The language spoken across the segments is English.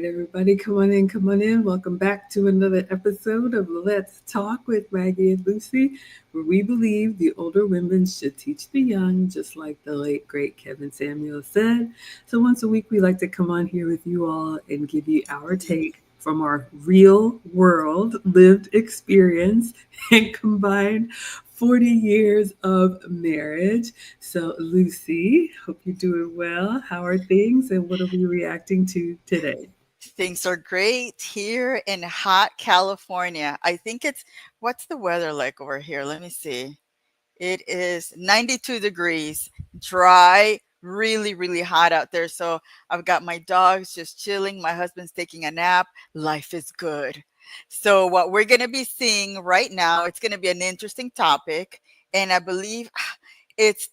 right, everybody, come on in, come on in. Welcome back to another episode of Let's Talk with Maggie and Lucy, where we believe the older women should teach the young, just like the late, great Kevin Samuel said. So once a week, we like to come on here with you all and give you our take from our real world lived experience and combine 40 years of marriage. So, Lucy, hope you're doing well. How are things and what are we reacting to today? Things are great here in hot California. I think what's the weather like over here? Let me see. It is 92 degrees, dry, really, really hot out there. So I've got my dogs just chilling. My husband's taking a nap. Life is good. So what we're going to be seeing right now, it's going to be an interesting topic. And I believe it's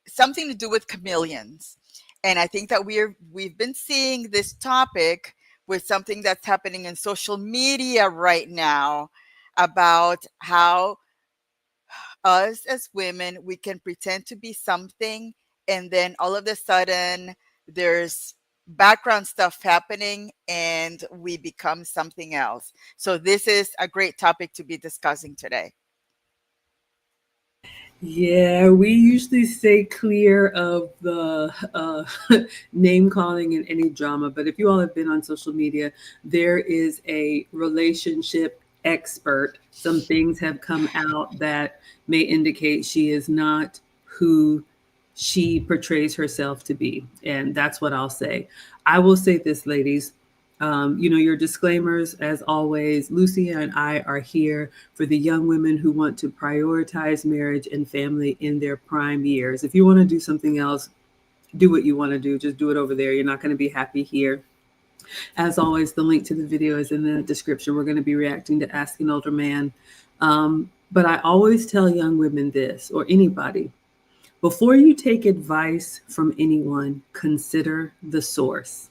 something to do with chameleons. And I think that we've been seeing this topic with something that's happening in social media right now about how us as women, we can pretend to be something, and then all of a sudden, there's background stuff happening, and we become something else. So, this is a great topic to be discussing today. Yeah, we usually stay clear of the name calling and any drama. But if you all have been on social media, there is a relationship expert. Some things have come out that may indicate she is not who she portrays herself to be. And that's what I'll say. I will say this, ladies. Your disclaimers, as always. Lucy and I are here for the young women who want to prioritize marriage and family in their prime years. If you want to do something else, do what you want to do. Just do it over there. You're not going to be happy here. As always, the link to the video is in the description. We're going to be reacting to Ask an Older Man. But I always tell young women this, or anybody, before you take advice from anyone, consider the source.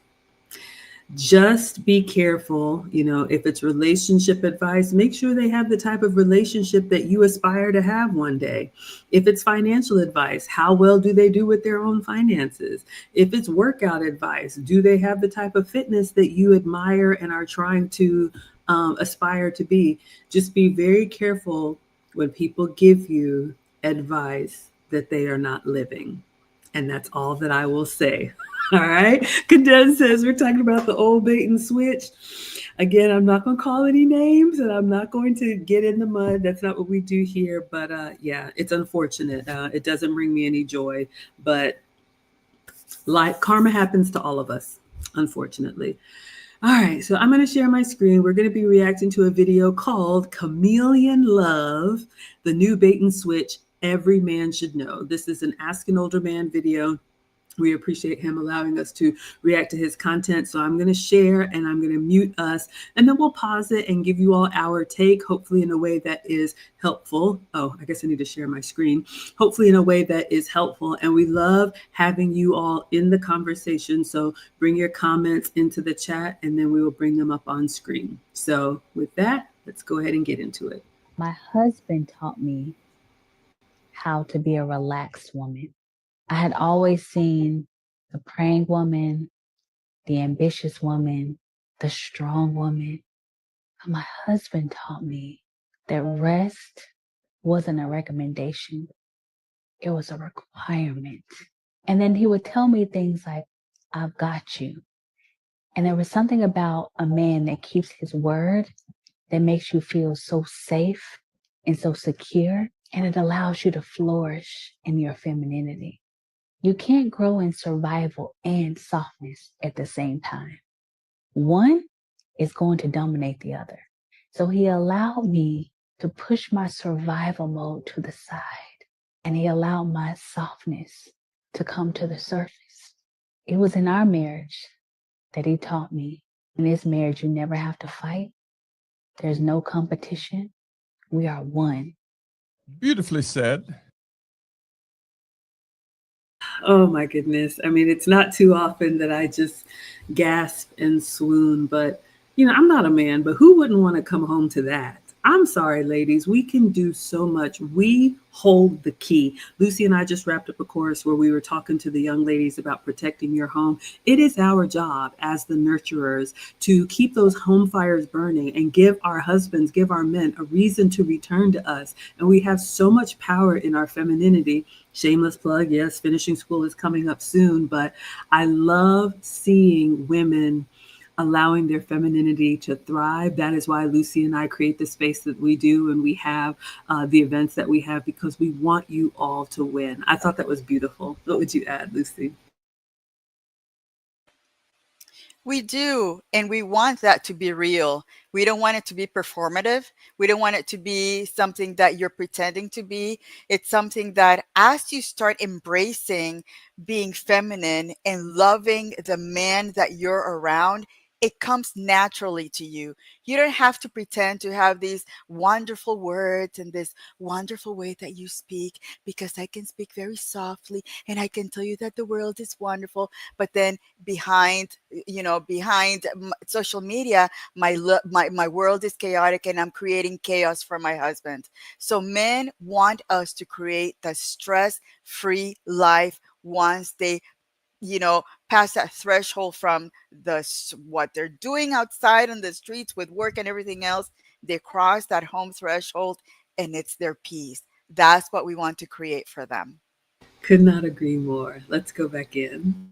Just be careful, if it's relationship advice, make sure they have the type of relationship that you aspire to have one day. If it's financial advice, how well do they do with their own finances? If it's workout advice, do they have the type of fitness that you admire and are trying to aspire to be? Just be very careful when people give you advice that they are not living. And that's all that I will say. All right. Cadet says we're talking about the old bait and switch. Again, I'm not going to call any names and I'm not going to get in the mud. That's not what we do here. But yeah, it's unfortunate. It doesn't bring me any joy. But like karma happens to all of us, unfortunately. All right, so I'm going to share my screen. We're going to be reacting to a video called Chameleon Love, the new bait and switch every man should know. This is an Ask an Older Man video. We appreciate him allowing us to react to his content. So I'm going to share and I'm going to mute us and then we'll pause it and give you all our take, hopefully in a way that is helpful. Oh, I guess I need to share my screen. Hopefully in a way that is helpful. And we love having you all in the conversation. So bring your comments into the chat and then we will bring them up on screen. So with that, let's go ahead and get into it. My husband taught me how to be a relaxed woman. I had always seen the praying woman, the ambitious woman, the strong woman. But my husband taught me that rest wasn't a recommendation. It was a requirement. And then he would tell me things like, I've got you. And there was something about a man that keeps his word that makes you feel so safe and so secure. And it allows you to flourish in your femininity. You can't grow in survival and softness at the same time. One is going to dominate the other. So he allowed me to push my survival mode to the side, and he allowed my softness to come to the surface. It was in our marriage that he taught me, in this marriage, you never have to fight. There's no competition. We are one. Beautifully said. Oh my goodness. I mean, it's not too often that I just gasp and swoon, but I'm not a man, but who wouldn't want to come home to that? I'm sorry, ladies. We can do so much. We hold the key. Lucy and I just wrapped up a course where we were talking to the young ladies about protecting your home. It is our job as the nurturers to keep those home fires burning and give our husbands, give our men a reason to return to us. And we have so much power in our femininity. Shameless plug, yes, finishing school is coming up soon, but I love seeing women allowing their femininity to thrive. That is why Lucy and I create the space that we do, and we have the events that we have, because we want you all to win. I thought that was beautiful. What would you add, Lucy? We do, and we want that to be real. We don't want it to be performative. We don't want it to be something that you're pretending to be. It's something that as you start embracing being feminine and loving the man that you're around, it comes naturally to you. You don't have to pretend to have these wonderful words and this wonderful way that you speak, because I can speak very softly and I can tell you that the world is wonderful. But then behind, behind social media, my world is chaotic and I'm creating chaos for my husband. So men want us to create the stress free life once they, pass that threshold from what they're doing outside on the streets with work and everything else. They cross that home threshold and it's their peace. That's what we want to create for them. Could not agree more. Let's go back in.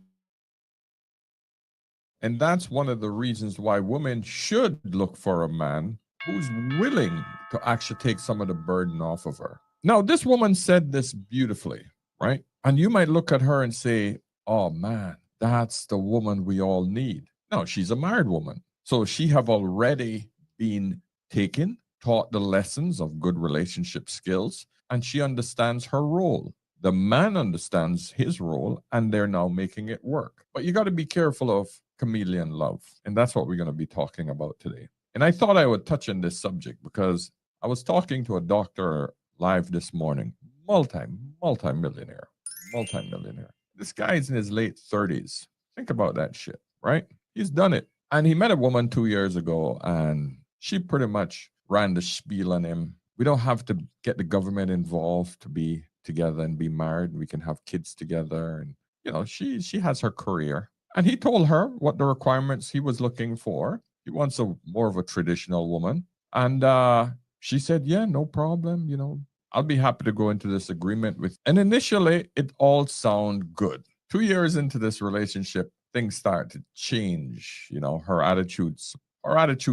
And that's one of the reasons why women should look for a man who's willing to actually take some of the burden off of her. Now, this woman said this beautifully, right? And you might look at her and say, oh man, that's the woman we all need. No, she's a married woman. So she have already been taken, taught the lessons of good relationship skills, and she understands her role. The man understands his role, and they're now making it work. But you got to be careful of chameleon love. And that's what we're going to be talking about today. And I thought I would touch on this subject because I was talking to a doctor live this morning, multi, multi-millionaire, multi-millionaire. This guy's in his late 30s. Think about that shit, right? He's done it. And he met a woman 2 years ago and she pretty much ran the spiel on him. We don't have to get the government involved to be together and be married. We can have kids together. And, she has her career. And he told her what the requirements he was looking for. He wants a more of a traditional woman. And she said, yeah, no problem. I'll be happy to go into this agreement with. And initially, it all sounded good. 2 years into this relationship, things start to change. Her attitude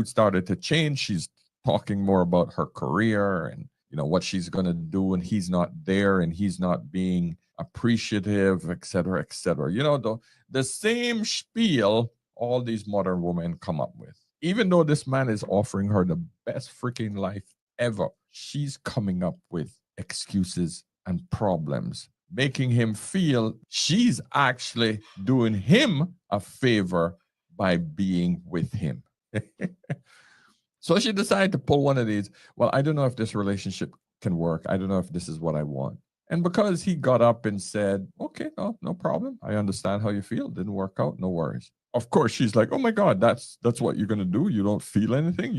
started to change. She's talking more about her career and what she's going to do, and he's not there and he's not being appreciative, etc., etc. The same spiel all these modern women come up with. Even though this man is offering her the best freaking life ever, she's coming up with excuses and problems, making him feel she's actually doing him a favor by being with him. So she decided to pull one of these. Well, I don't know if this relationship can work. I don't know if this is what I want. And because he got up and said, okay, no problem. I understand how you feel. Didn't work out. No worries. Of course, she's like, oh my God, that's what you're gonna do. You don't feel anything.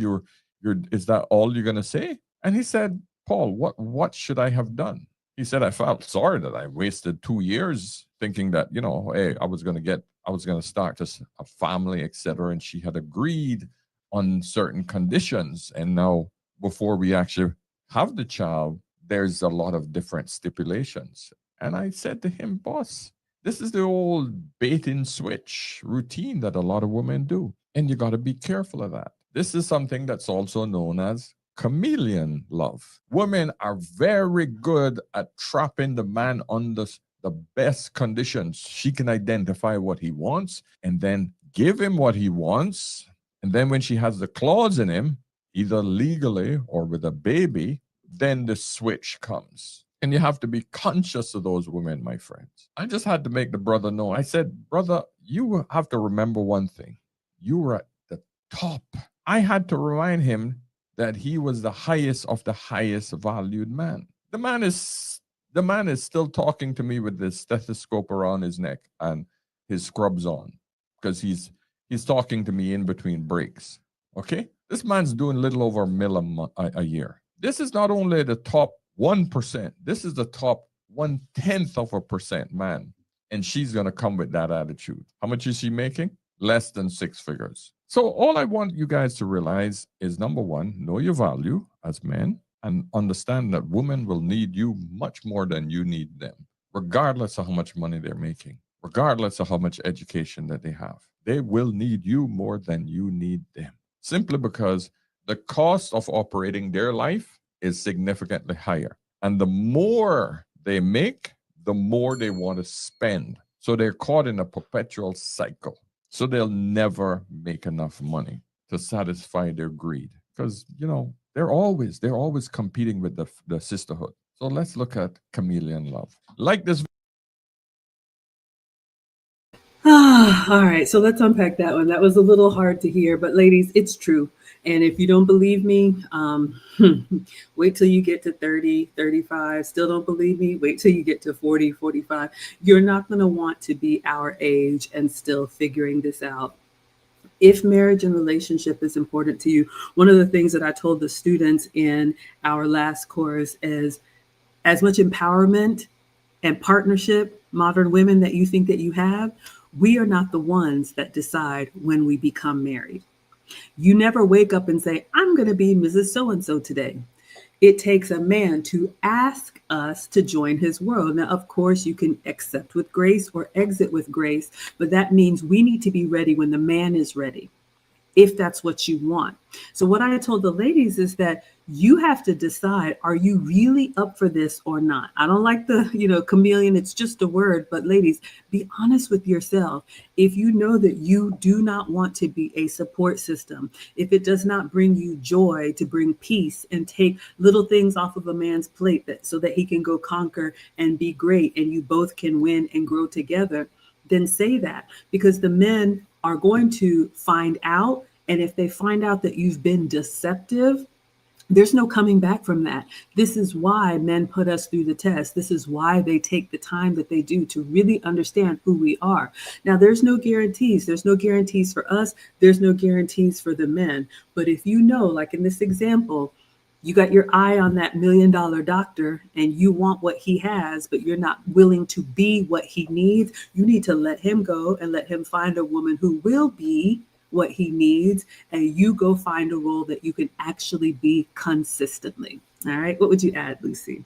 Is that all you're gonna say? And he said, Paul, what should I have done? He said, I felt sorry that I wasted 2 years thinking that, hey, I was gonna start a family, etc. And she had agreed on certain conditions. And now, before we actually have the child, there's a lot of different stipulations. And I said to him, boss, this is the old bait and switch routine that a lot of women do. And you got to be careful of that. This is something that's also known as chameleon love. Women are very good at trapping the man under the best conditions. She can identify what he wants and then give him what he wants. And then when she has the clause in him, either legally or with a baby, then the switch comes. And you have to be conscious of those women, my friends. I just had to make the brother know. I said, brother, you have to remember one thing. You were at the top. I had to remind him that he was the highest of the highest valued man. The man is still talking to me with this stethoscope around his neck and his scrubs on, because he's talking to me in between breaks. Okay? This man's doing little over a mil a year. This is not only the top 1%, this is the top 1/10 of a percent, man. And she's going to come with that attitude. How much is she making? Less than six figures. So, all I want you guys to realize is number one, know your value as men and understand that women will need you much more than you need them, regardless of how much money they're making, regardless of how much education that they have. They will need you more than you need them, simply because the cost of operating their life is significantly higher. And the more they make, the more they want to spend. So they're caught in a perpetual cycle. So they'll never make enough money to satisfy their greed because, they're always competing with the sisterhood. So let's look at Chameleon love. Like this. All right, so let's unpack that one. That was a little hard to hear, but ladies, it's true. And if you don't believe me, wait till you get to 30, 35. Still don't believe me? Wait till you get to 40, 45. You're not going to want to be our age and still figuring this out. If marriage and relationship is important to you, one of the things that I told the students in our last course is as much empowerment and partnership, modern women, that you think that you have, we are not the ones that decide when we become married. You never wake up and say, I'm going to be Mrs. So and so today. It takes a man to ask us to join his world. Now, of course, you can accept with grace or exit with grace, but that means we need to be ready when the man is ready, if that's what you want. So what I told the ladies is that you have to decide, are you really up for this or not? I don't like the, chameleon, it's just a word, but ladies, be honest with yourself. If you know that you do not want to be a support system, if it does not bring you joy to bring peace and take little things off of a man's plate so that he can go conquer and be great and you both can win and grow together, then say that, because the men are going to find out. And if they find out that you've been deceptive, there's no coming back from that. This is why men put us through the test. This is why they take the time that they do to really understand who we are. Now, there's no guarantees. There's no guarantees for us. There's no guarantees for the men. But if you know, like in this example, you got your eye on that $1 million doctor and you want what he has, but you're not willing to be what he needs, you need to let him go and let him find a woman who will be what he needs, and you go find a role that you can actually be consistently. All right. What would you add, Lucy?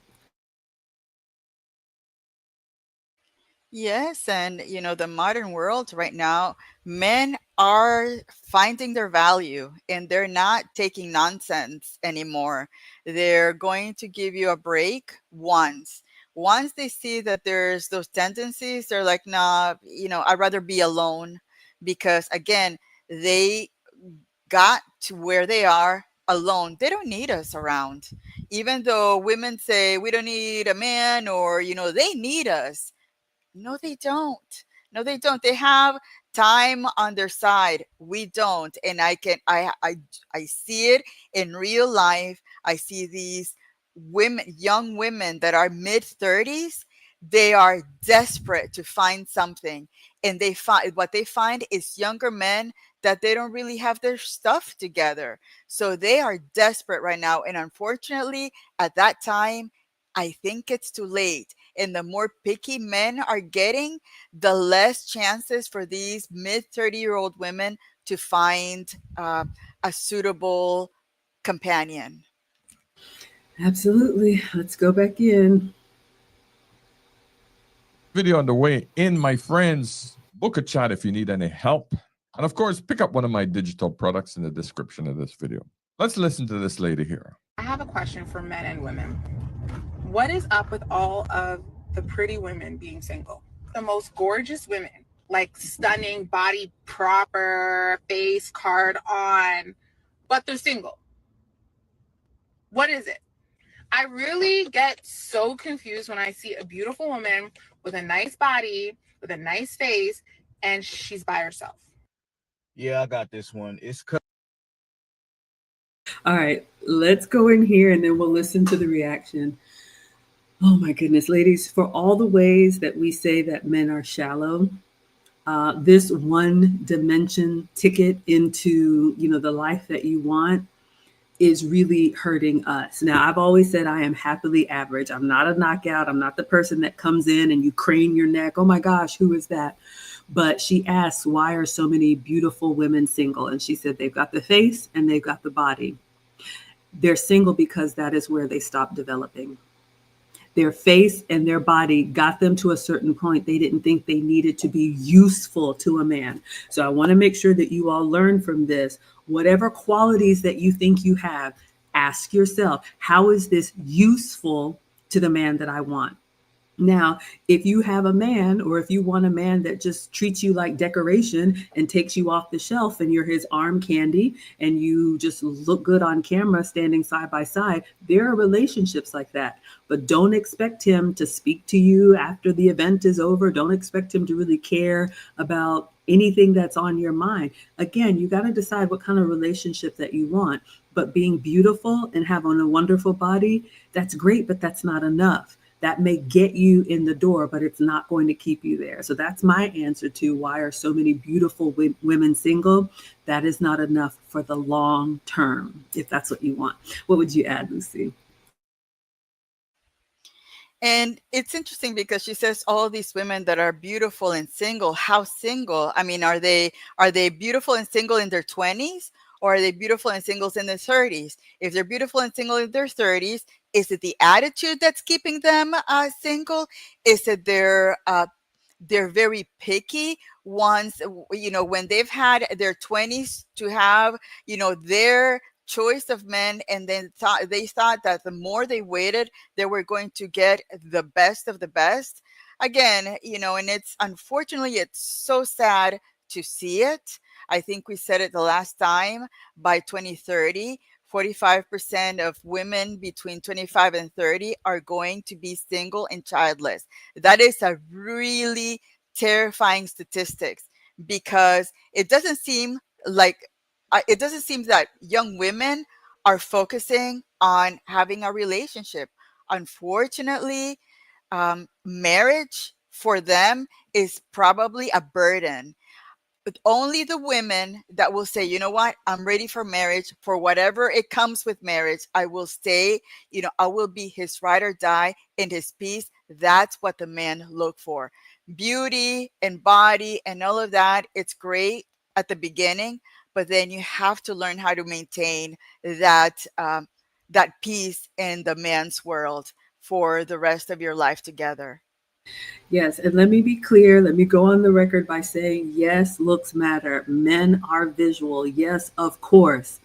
Yes, and the modern world right now, men are finding their value and they're not taking nonsense anymore. They're going to give you a break once. Once they see that there's those tendencies, they're like, nah, I'd rather be alone because, again, they got to where they are alone. They don't need us around. Even though women say we don't need a man, or, they need us. No, they don't. No, they don't. They have time on their side. We don't. And I see it in real life. I see these women, young women that are mid 30s. They are desperate to find something. And what they find is younger men that they don't really have their stuff together. So they are desperate right now. And unfortunately, at that time, I think it's too late. And the more picky men are getting, the less chances for these mid 30-year-old women to find a suitable companion. Absolutely. Let's go back in. Video on the way in, my friends. Book a chat if you need any help. And of course, pick up one of my digital products in the description of this video. Let's listen to this lady here. I have a question for men and women. What is up with all of the pretty women being single? The most gorgeous women, like stunning, body proper, face card on, but they're single. What is it? I really get so confused when I see a beautiful woman with a nice body, with a nice face, and she's by herself. Yeah, I got this one. All right, let's go in here and then we'll listen to the reaction. Oh my goodness, ladies, for all the ways that we say that men are shallow, This one dimension ticket into, the life that you want is really hurting us. Now, I've always said I am happily average. I'm not a knockout. I'm not the person that comes in and you crane your neck. Oh my gosh, who is that? But she asks, why are so many beautiful women single? And she said they've got the face and they've got the body. They're single because that is where they stop developing. Their face and their body got them to a certain point. They didn't think they needed to be useful to a man. So I want to make sure that you all learn from this. Whatever qualities that you think you have, ask yourself, how is this useful to the man that I want? Now, if you have a man or if you want a man that just treats you like decoration and takes you off the shelf and you're his arm candy and you just look good on camera standing side by side, there are relationships like that. But don't expect him to speak to you after the event is over. Don't expect him to really care about anything that's on your mind. Again, you got to decide what kind of relationship that you want. But being beautiful and having a wonderful body, that's great, but that's not enough. That may get you in the door, but it's not going to keep you there. So that's my answer to why are so many beautiful women single. That is not enough for the long term, if that's what you want. What would you add, Lucy? And it's interesting because she says all these women that are beautiful and single, how single? I mean, are they beautiful and single in their 20s, or are they beautiful and singles in their 30s? If they're beautiful and single in their 30s, is it the attitude that's keeping them single? Is it they're very picky once, when they've had their 20s to have, their choice of men, and then they thought that the more they waited, they were going to get the best of the best again, and it's unfortunately, it's so sad to see it. I think we said it the last time. By 2030, 45% of women between 25 and 30 are going to be single and childless. That is a really terrifying statistics, because like it doesn't seem that young women are focusing on having a relationship. Unfortunately, marriage for them is probably a burden. But only the women that will say, you know what, I'm ready for marriage, for whatever it comes with marriage. I will stay, I will be his ride or die in his peace. That's what the men look for. Beauty and body and all of that, it's great at the beginning, but then you have to learn how to maintain that peace in the man's world for the rest of your life together. Yes, and let me be clear. Let me go on the record by saying, yes, looks matter. Men are visual. Yes, of course.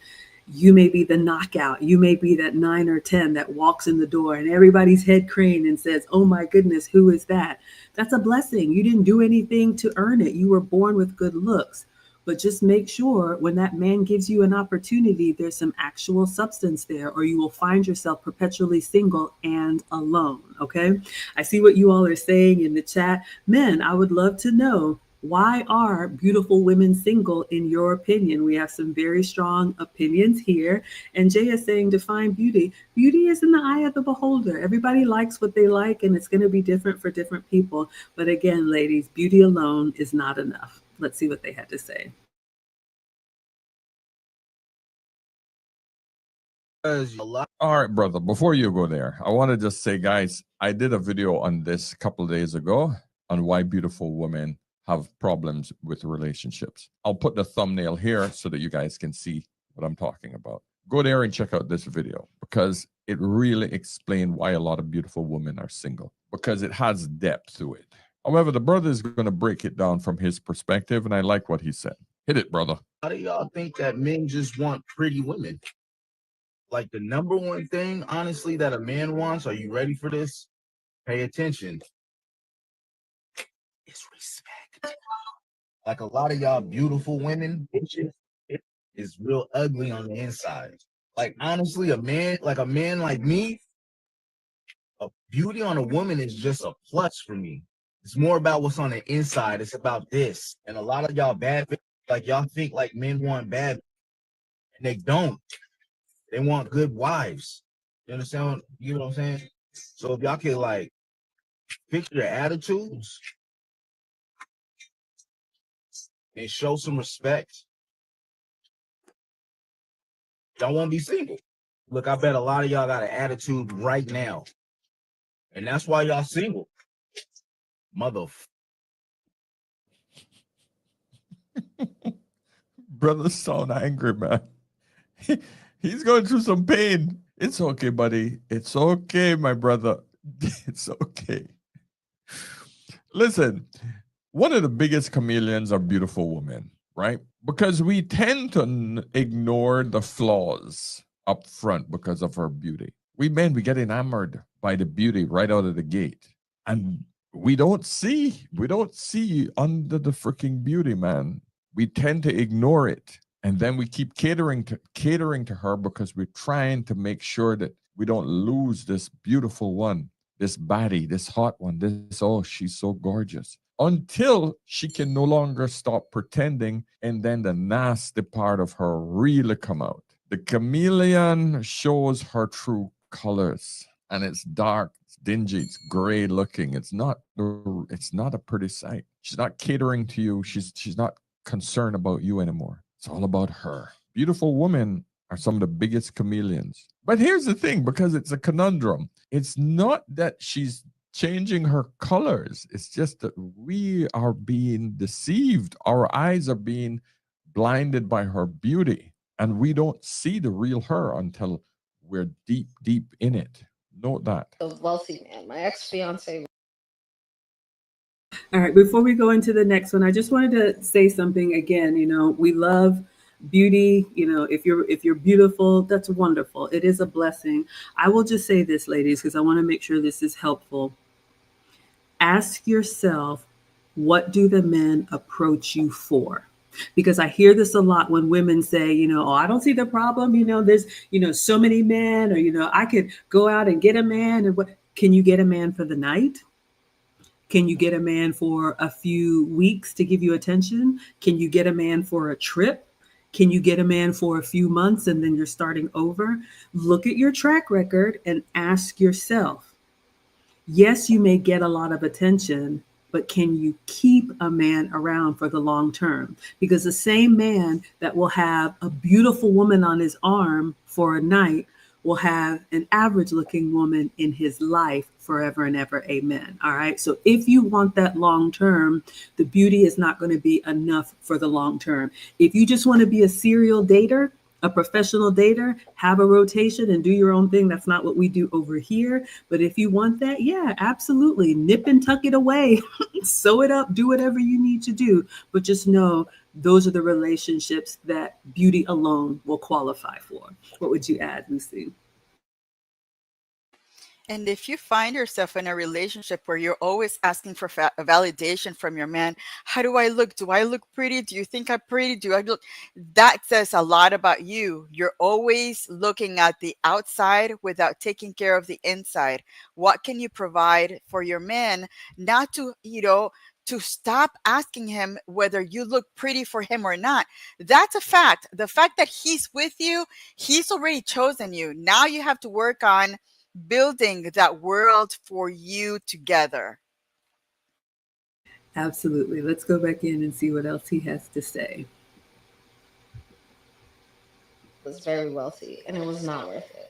You may be the knockout. You may be that 9 or 10 that walks in the door and everybody's head craned and says, oh my goodness, who is that? That's a blessing. You didn't do anything to earn it. You were born with good looks. But just make sure when that man gives you an opportunity, there's some actual substance there, or you will find yourself perpetually single and alone. Okay. I see what you all are saying in the chat. Men, I would love to know, why are beautiful women single in your opinion? We have some very strong opinions here. And Jay is saying, define beauty. Beauty is in the eye of the beholder. Everybody likes what they like, and it's going to be different for different people. But again, ladies, beauty alone is not enough. Let's see what they had to say. All right, brother, before you go there, I want to just say, guys, I did a video on this a couple of days ago on why beautiful women have problems with relationships. I'll put the thumbnail here so that you guys can see what I'm talking about. Go there and check out this video because it really explained why a lot of beautiful women are single, because it has depth to it. However, the brother is going to break it down from his perspective, and I like what he said. Hit it, brother. How do y'all think that men just want pretty women? Like the number one thing, honestly, that a man wants, are you ready for this? Pay attention. It's respect. Like a lot of y'all beautiful women, is real ugly on the inside. Like honestly, a man like me, a beauty on a woman is just a plus for me. It's more about what's on the inside. It's about this. And a lot of y'all like y'all think like men want bad, and they don't. They want good wives. You understand? You know what I'm saying? So if y'all can like fix your attitudes, and show some respect, y'all won't be single. Look, I bet a lot of y'all got an attitude right now, and that's why y'all single. Mother. Brother sound angry, man. He's going through some pain. It's okay, buddy. It's okay, my brother. It's okay. Listen, one of the biggest chameleons are beautiful women, right? Because we tend to ignore the flaws up front because of her beauty. We men, we get enamored by the beauty right out of the gate. And we don't see under the freaking beauty, man. We tend to ignore it. And then we keep catering to her because we're trying to make sure that we don't lose this beautiful one, this baddie, this hot one, this, oh, she's so gorgeous. Until she can no longer stop pretending, and then the nasty part of her really come out. The chameleon shows her true colors, and it's dark, it's dingy, it's gray looking. It's not a pretty sight. She's not catering to you. She's not concerned about you anymore. It's all about her. Beautiful women are some of the biggest chameleons. But here's the thing, because it's a conundrum. It's not that she's changing her colors. It's just that we are being deceived. Our eyes are being blinded by her beauty, and we don't see the real her until we're deep, deep in it. Note that. A wealthy man. My ex-fiance. All right, before we go into the next one, I just wanted to say something again. We love beauty. If you're beautiful, that's wonderful. It is a blessing. I will just say this, ladies, because I want to make sure this is helpful. Ask yourself, what do the men approach you for? Because I hear this a lot when women say, oh, I don't see the problem. There's, so many men, or, I could go out and get a man. And what can you get a man for the night? Can you get a man for a few weeks to give you attention? Can you get a man for a trip? Can you get a man for a few months and then you're starting over? Look at your track record and ask yourself, yes, you may get a lot of attention, but can you keep a man around for the long term? Because the same man that will have a beautiful woman on his arm for a night will have an average looking woman in his life forever and ever. Amen. All right. So if you want that long term, the beauty is not going to be enough for the long term. If you just want to be a serial dater, a professional dater, have a rotation and do your own thing. That's not what we do over here. But if you want that, yeah, absolutely. Nip and tuck it away, sew it up, do whatever you need to do. But just know those are the relationships that beauty alone will qualify for. What would you add, Lucy? And if you find yourself in a relationship where you're always asking for validation from your man, how do I look? Do I look pretty? Do you think I'm pretty? Do I look? That says a lot about you. You're always looking at the outside without taking care of the inside. What can you provide for your man? Not to, to stop asking him whether you look pretty for him or not. That's a fact. The fact that he's with you, he's already chosen you. Now you have to work on building that world for you together. Absolutely. Let's go back in and see what else he has to say. Was very wealthy, and it was not worth it.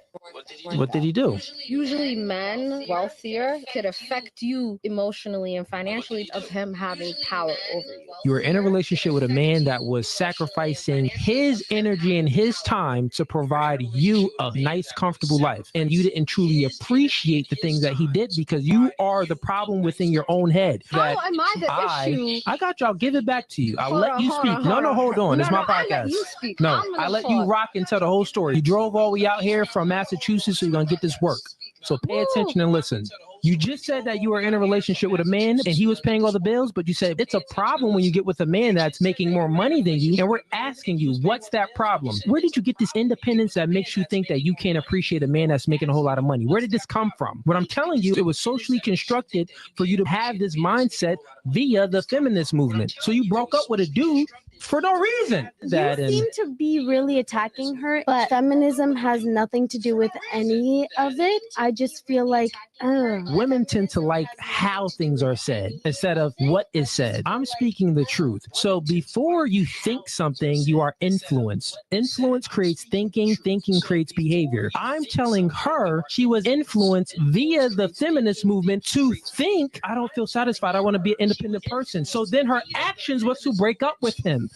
What did he do? Usually men wealthier could affect you emotionally and financially of him having power over you. You were in a relationship with a man that was sacrificing his energy and his time to provide you a nice, comfortable life. And you didn't truly appreciate the things that he did because you are the problem within your own head. How am I the issue? I got you. I'll give it back to you. I'll Hold let on, you hold speak. on, No, hold on. hold on. It's my I podcast. let you speak. No, I'm gonna I let you talk. rock and tell the whole story. You drove all the way out here from Massachusetts, so you're going to get this work. So pay attention and listen. You just said that you were in a relationship with a man and he was paying all the bills, but you said it's a problem when you get with a man that's making more money than you. And we're asking you, what's that problem? Where did you get this independence that makes you think that you can't appreciate a man that's making a whole lot of money? Where did this come from? What I'm telling you, it was socially constructed for you to have this mindset via the feminist movement. So you broke up with a dude for no reason. You seem to be really attacking her, but feminism has nothing to do with any of it. I just feel like, women tend to like how things are said instead of what is said. I'm speaking the truth. So before you think something, you are influenced. Influence creates thinking, thinking creates behavior. I'm telling her she was influenced via the feminist movement to think, I don't feel satisfied. I want to be an independent person. So then her actions was to break up with him.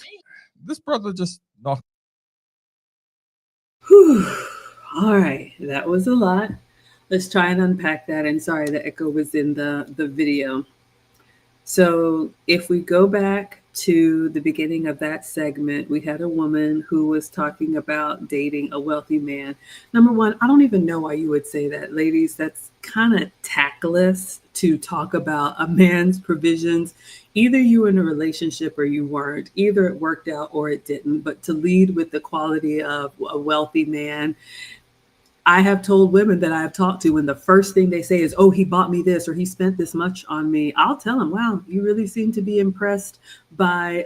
This brother just knocked. Whew. All right, that was a lot. Let's try and unpack that. And sorry, the echo was in the video. So if we go back to the beginning of that segment, we had a woman who was talking about dating a wealthy man. Number one, I don't even know why you would say that. Ladies, that's kind of tactless to talk about a man's provisions. Either you were in a relationship or you weren't. Either it worked out or it didn't. But to lead with the quality of a wealthy man, I have told women that I have talked to when the first thing they say is, oh, he bought me this or he spent this much on me. I'll tell them, wow, you really seem to be impressed by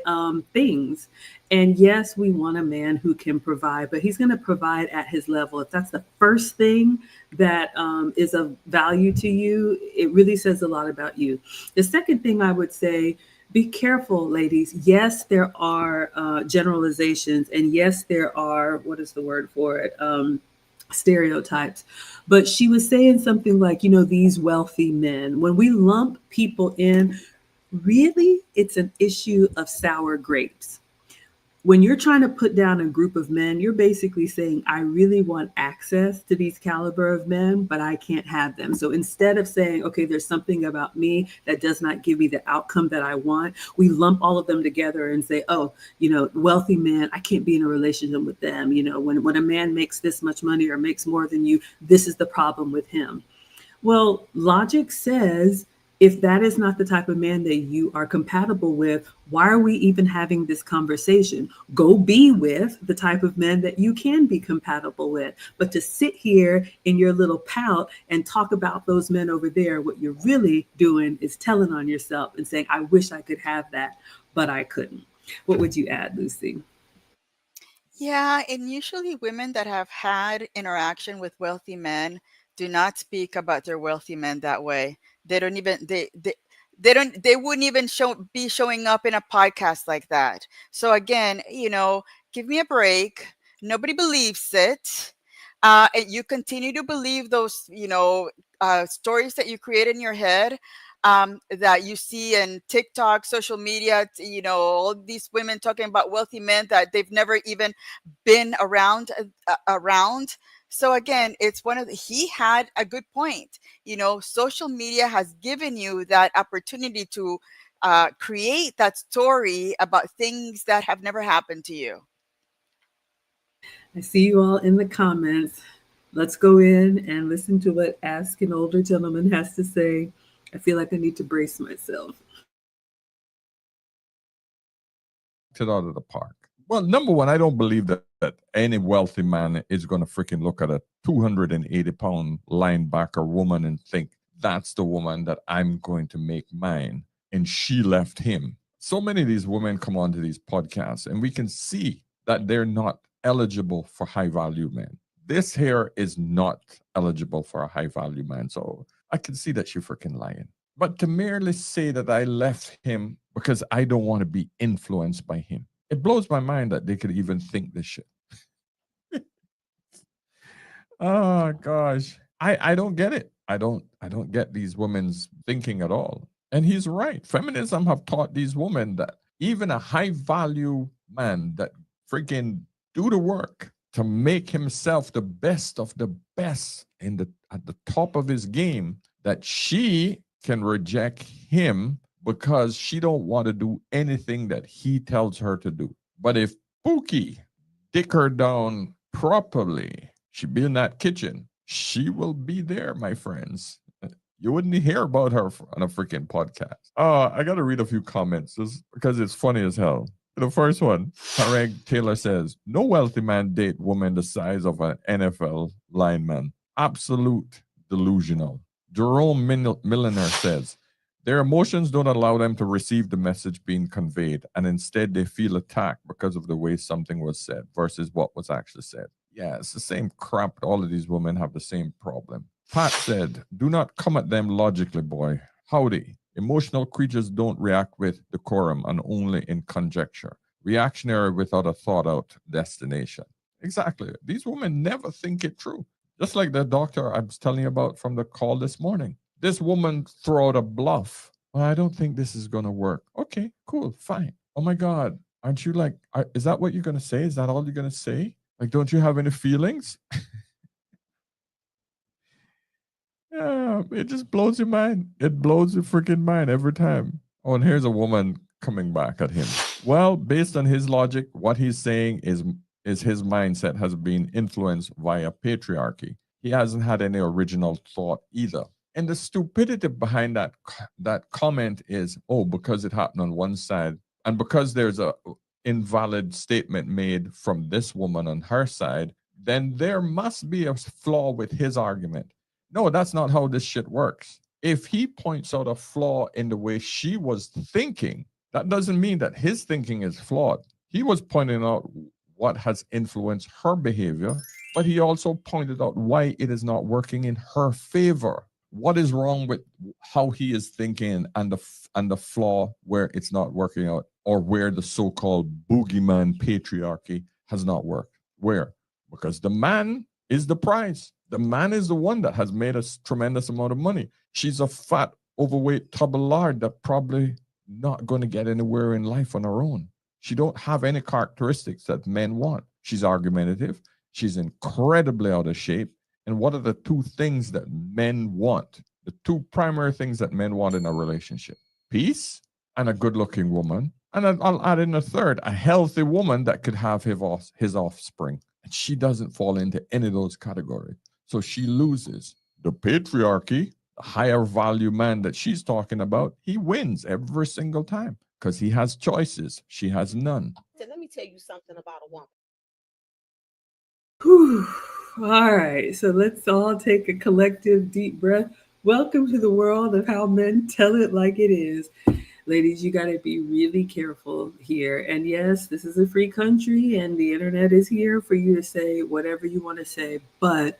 things. And yes, we want a man who can provide, but he's going to provide at his level. If that's the first thing that is of value to you, it really says a lot about you. The second thing I would say, be careful, ladies. Yes, there are generalizations. And yes, there are, what is the word for it? Stereotypes. But she was saying something like, these wealthy men, when we lump people in, really, it's an issue of sour grapes. When you're trying to put down a group of men, you're basically saying, I really want access to these caliber of men, but I can't have them. So instead of saying, okay, there's something about me that does not give me the outcome that I want, we lump all of them together and say, oh, wealthy men, I can't be in a relationship with them. When a man makes this much money or makes more than you, this is the problem with him. Well, logic says, if that is not the type of man that you are compatible with, why are we even having this conversation? Go be with the type of men that you can be compatible with. But to sit here in your little pout and talk about those men over there, what you're really doing is telling on yourself and saying, I wish I could have that, but I couldn't. What would you add, Lucy? Yeah, and usually women that have had interaction with wealthy men do not speak about their wealthy men that way. They don't even they wouldn't even be showing up in a podcast like that. So again, give me a break. Nobody believes it. And you continue to believe those, stories that you create in your head, that you see in TikTok, social media, all these women talking about wealthy men that they've never even been around. So again, it's he had a good point. Social media has given you that opportunity to create that story about things that have never happened to you. I see you all in the comments. Let's go in and listen to what Ask an Older Gentleman has to say. I feel like I need to brace myself. It out of the park. Well, number one, I don't believe that any wealthy man is going to freaking look at a 280-pound linebacker woman and think that's the woman that I'm going to make mine. And she left him. So many of these women come onto these podcasts and we can see that they're not eligible for high value men. This here is not eligible for a high value man. So I can see that she's freaking lying. But to merely say that I left him because I don't want to be influenced by him, it blows my mind that they could even think this shit. Oh gosh. I don't get it. I don't get these women's thinking at all. And he's right. Feminism have taught these women that even a high value man that freaking do the work to make himself the best of the best at the top of his game, that she can reject him because she don't want to do anything that he tells her to do. But if Pookie dick her down properly, she be in that kitchen, she will be there, my friends. You wouldn't hear about her on a freaking podcast. I got to read a few comments because it's funny as hell. The first one, Tarek Taylor says, no wealthy man date woman the size of an NFL lineman. Absolute delusional. Jerome Milliner says, Their emotions don't allow them to receive the message being conveyed, and instead they feel attacked because of the way something was said versus what was actually said. Yeah, it's the same crap. All of these women have the same problem. Pat said, "Do not come at them logically, boy. Howdy. Emotional creatures don't react with decorum and only in conjecture. Reactionary without a thought out destination." Exactly. These women never think it through. Just like the doctor I was telling you about from the call this morning. This woman throw out a bluff. "Well, I don't think this is going to work." Okay, cool, fine. "Oh my God, aren't you like, is that what you're going to say? Is that all you're going to say? Like, don't you have any feelings?" Yeah, it just blows your mind. It blows your freaking mind every time. Oh, and here's a woman coming back at him. Well, based on his logic, what he's saying is his mindset has been influenced via patriarchy. He hasn't had any original thought either. And the stupidity behind that comment is, oh, because it happened on one side, and because there's a invalid statement made from this woman on her side, then there must be a flaw with his argument. No, that's not how this shit works. If he points out a flaw in the way she was thinking, that doesn't mean that his thinking is flawed. He was pointing out what has influenced her behavior, but he also pointed out why it is not working in her favor. What is wrong with how he is thinking and the flaw where it's not working out, or where the so-called boogeyman patriarchy has not worked? Where? Because the man is the prize. The man is the one that has made a tremendous amount of money. She's a fat, overweight tub of lard that probably not going to get anywhere in life on her own. She don't have any characteristics that men want. She's argumentative. She's incredibly out of shape. And what are the two things that men want? The two primary things that men want in a relationship: peace and a good-looking woman. And I'll add in a third, a healthy woman that could have his offspring. And she doesn't fall into any of those categories. So she loses. The patriarchy, the higher value man that she's talking about, he wins every single time because he has choices. She has none. So let me tell you something about a woman. Whew. All right, so let's all take a collective deep breath. Welcome to the world of how men tell it like it is. Ladies, you got to be really careful here. And yes, this is a free country and the internet is here for you to say whatever you want to say. But,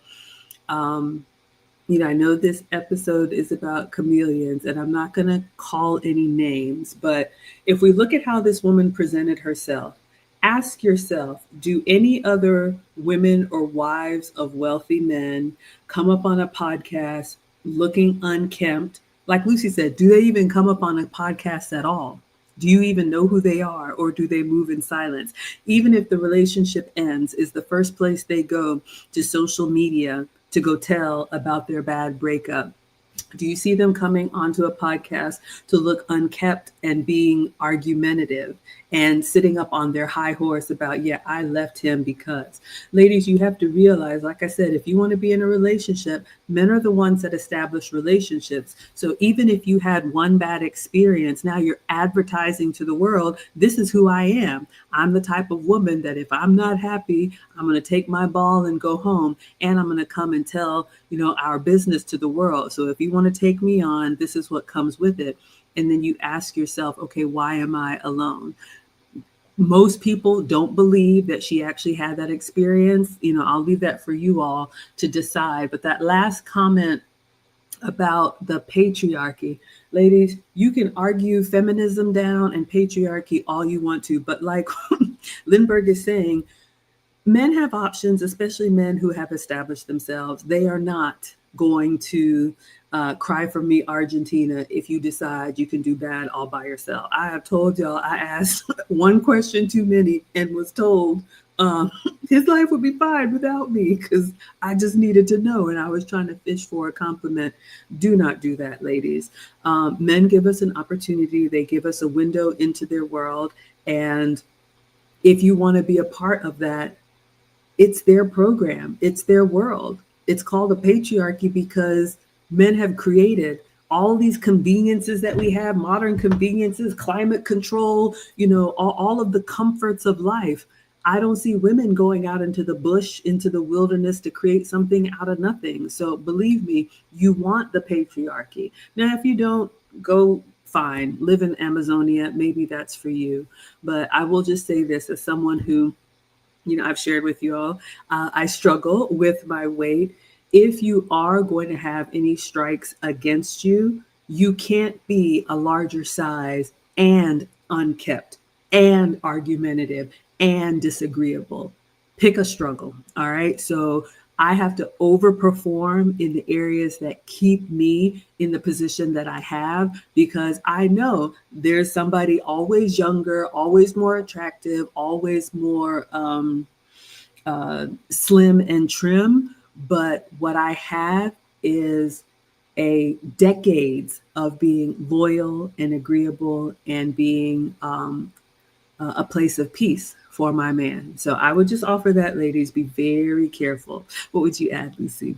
I know this episode is about chameleons and I'm not going to call any names. But if we look at how this woman presented herself, ask yourself, do any other women or wives of wealthy men come up on a podcast looking unkempt? Like Lucy said, do they even come up on a podcast at all? Do you even know who they are, or do they move in silence? Even if the relationship ends, is the first place they go to social media to go tell about their bad breakup? Do you see them coming onto a podcast to look unkept and being argumentative and sitting up on their high horse about, yeah, I left him because? Ladies, you have to realize, like I said, if you want to be in a relationship, men are the ones that establish relationships. So even if you had one bad experience, now you're advertising to the world, this is who I am. I'm the type of woman that if I'm not happy, I'm going to take my ball and go home, and I'm going to come and tell, our business to the world. So if you want to take me on, this is what comes with it. And then you ask yourself, okay, why am I alone? Most people don't believe that she actually had that experience. I'll leave that for you all to decide. But that last comment about the patriarchy, ladies, you can argue feminism down and patriarchy all you want to. But like Lindbergh is saying, men have options, especially men who have established themselves. They are not going to cry for me, Argentina, if you decide you can do bad all by yourself. I have told y'all, I asked one question too many and was told his life would be fine without me because I just needed to know. And I was trying to fish for a compliment. Do not do that, ladies. Men give us an opportunity. They give us a window into their world. And if you want to be a part of that, it's their program. It's their world. It's called a patriarchy because men have created all these conveniences that we have, modern conveniences, climate control, all of the comforts of life. I don't see women going out into the bush, into the wilderness to create something out of nothing. So believe me, you want the patriarchy. Now, if you don't, go fine, live in Amazonia, maybe that's for you. But I will just say this as someone who, I've shared with you all, I struggle with my weight. If you are going to have any strikes against you, you can't be a larger size and unkept and argumentative and disagreeable. Pick a struggle. All right. So I have to overperform in the areas that keep me in the position that I have, because I know there's somebody always younger, always more attractive, always more slim and trim. But what I have is a decades of being loyal and agreeable and being a place of peace for my man. So I would just offer that, ladies, be very careful. What would you add, Lucy?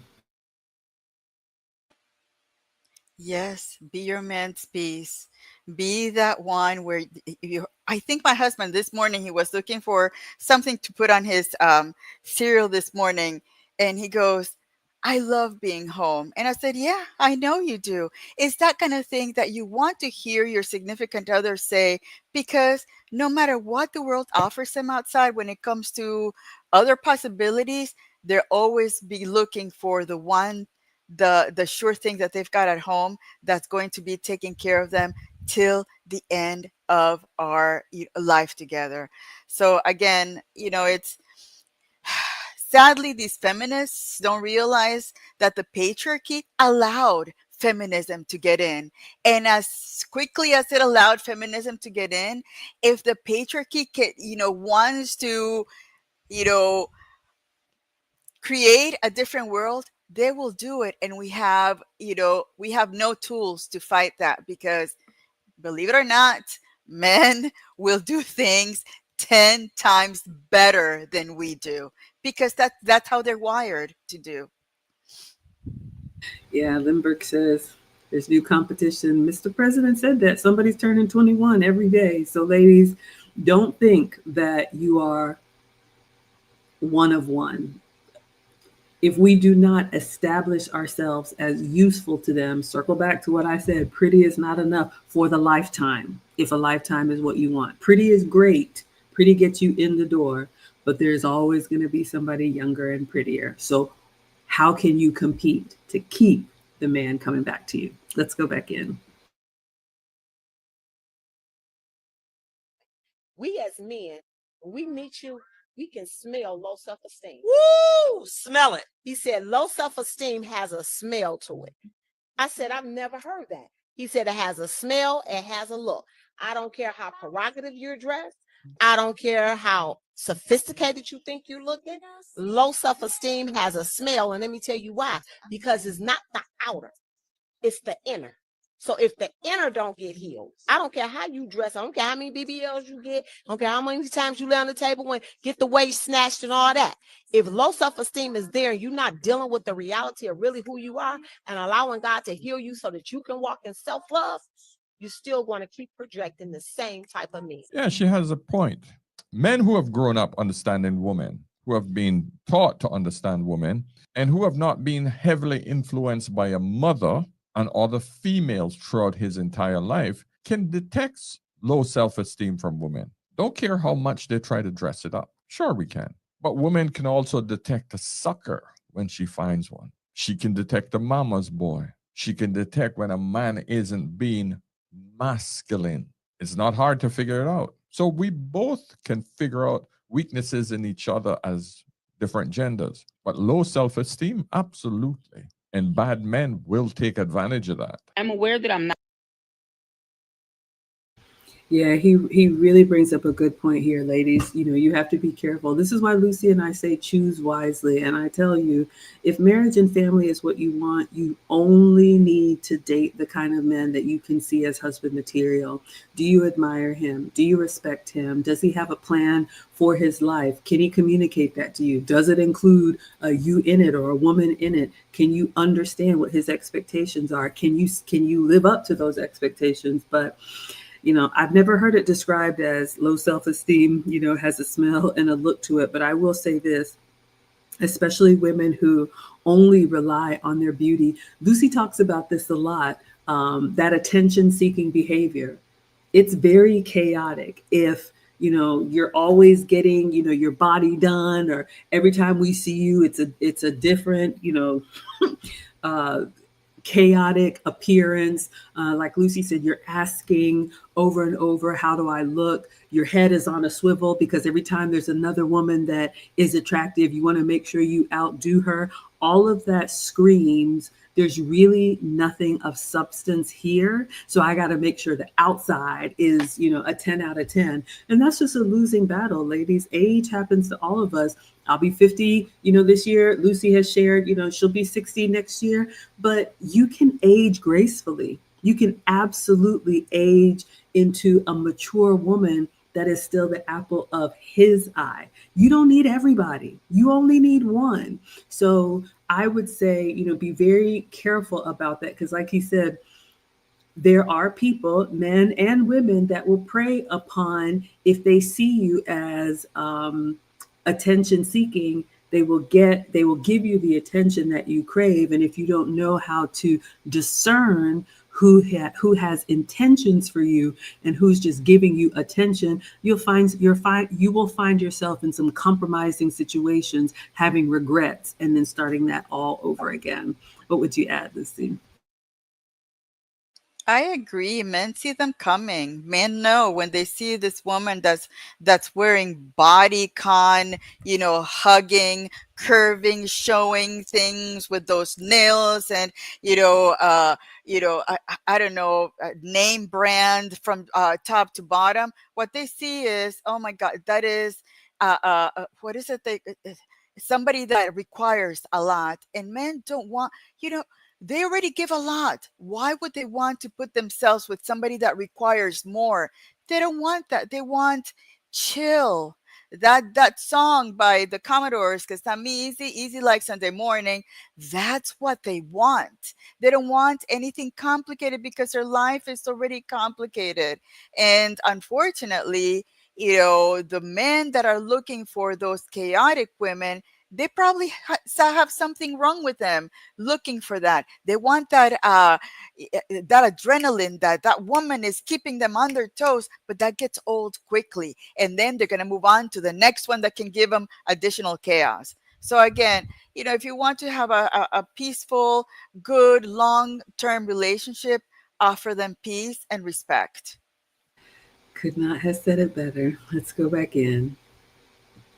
Yes, be your man's peace. Be that one where you. I think my husband this morning he was looking for something to put on his cereal this morning, and he goes, "I love being home." And I said, "Yeah, I know you do. It's that kind of thing that you want to hear your significant other say, because no matter what the world offers them outside when it comes to other possibilities, they'll always be looking for the one, the sure thing that they've got at home that's going to be taking care of them till the end of our life together." So again, it's sadly these feminists don't realize that the patriarchy allowed feminism to get in. And as quickly as it allowed feminism to get in, if the patriarchy wants to, you know, create a different world, they will do it. And we have no tools to fight that, because believe it or not, men will do things 10 times better than we do, because that's how they're wired to do. Yeah, Lindbergh says there's new competition. Mr. President said that somebody's turning 21 every day. So, ladies, don't think that you are one of one. If we do not establish ourselves as useful to them, circle back to what I said, pretty is not enough for the lifetime. If a lifetime is what you want, pretty is great. Pretty gets you in the door, but there's always going to be somebody younger and prettier. So, how can you compete to keep the man coming back to you? Let's go back in. We as men, when we meet you, we can smell low self-esteem. Woo! Smell it. He said low self-esteem has a smell to it. I said, I've never heard that. He said it has a smell, it has a look. I don't care how prerogative you're dressed. I don't care how sophisticated you think you're looking. Low self-esteem has a smell, and let me tell you why. Because it's not the outer, it's the inner. So if the inner don't get healed, I don't care how you dress, I don't care how many BBLs you get, I don't care how many times you lay on the table and get the waist snatched and all that. If low self-esteem is there and you're not dealing with the reality of really who you are and allowing God to heal you so that you can walk in self-love, you're still going to keep projecting the same type of me. Yeah, she has a point. Men who have grown up understanding women, who have been taught to understand women, and who have not been heavily influenced by a mother and other females throughout his entire life can detect low self esteem from women. Don't care how much they try to dress it up. Sure, we can. But women can also detect a sucker when she finds one. She can detect a mama's boy. She can detect when a man isn't being masculine. It's not hard to figure it out. So we both can figure out weaknesses in each other as different genders. But low self esteem, absolutely. And bad men will take advantage of that. I'm aware that I'm not. Yeah, he really brings up a good point here, ladies. You have to be careful. This is why Lucy and I say choose wisely. And I tell you, if marriage and family is what you want, you only need to date the kind of men that you can see as husband material. Do you admire him? Do you respect him? Does he have a plan for his life? Can he communicate that to you? Does it include a you in it or a woman in it? Can you understand what his expectations are? Can you live up to those expectations? But I've never heard it described as low self-esteem, has a smell and a look to it. But I will say this, especially women who only rely on their beauty. Lucy talks about this a lot. that attention-seeking behavior. It's very chaotic if you're always getting your body done, or every time we see you it's a different uh, chaotic appearance. Like Lucy said, you're asking over and over, how do I look? Your head is on a swivel because every time there's another woman that is attractive, you want to make sure you outdo her. All of that screams, there's really nothing of substance here. So I got to make sure the outside is, a 10 out of 10. And that's just a losing battle, ladies. Age happens to all of us. I'll be 50, this year. Lucy has shared, she'll be 60 next year. But you can age gracefully. You can absolutely age into a mature woman that is still the apple of his eye. You don't need everybody. You only need one. So I would say, be very careful about that. Because like he said, there are people, men and women, that will prey upon, if they see you as attention seeking, they will give you the attention that you crave. And if you don't know how to discern who has intentions for you and who's just giving you attention, you will find yourself in some compromising situations, having regrets, and then starting that all over again. What would you add, Lucy? I agree. Men see them coming. Men know when they see this woman that's wearing bodycon, hugging, curving, showing things with those nails, and I don't know, name brand from top to bottom. What they see is, oh my God, that is what is it? Somebody that requires a lot, and men don't want, they already give a lot. Why would they want to put themselves with somebody that requires more? They don't want that. They want chill. That song by the Commodores, because I'm easy like Sunday morning. That's what they want. They don't want anything complicated because their life is already complicated. And unfortunately, the men that are looking for those chaotic women, they probably have something wrong with them looking for that. They want that adrenaline, that woman is keeping them on their toes, but that gets old quickly. And then they're going to move on to the next one that can give them additional chaos. So again, if you want to have a peaceful, good, long-term relationship, offer them peace and respect. Could not have said it better. Let's go back in.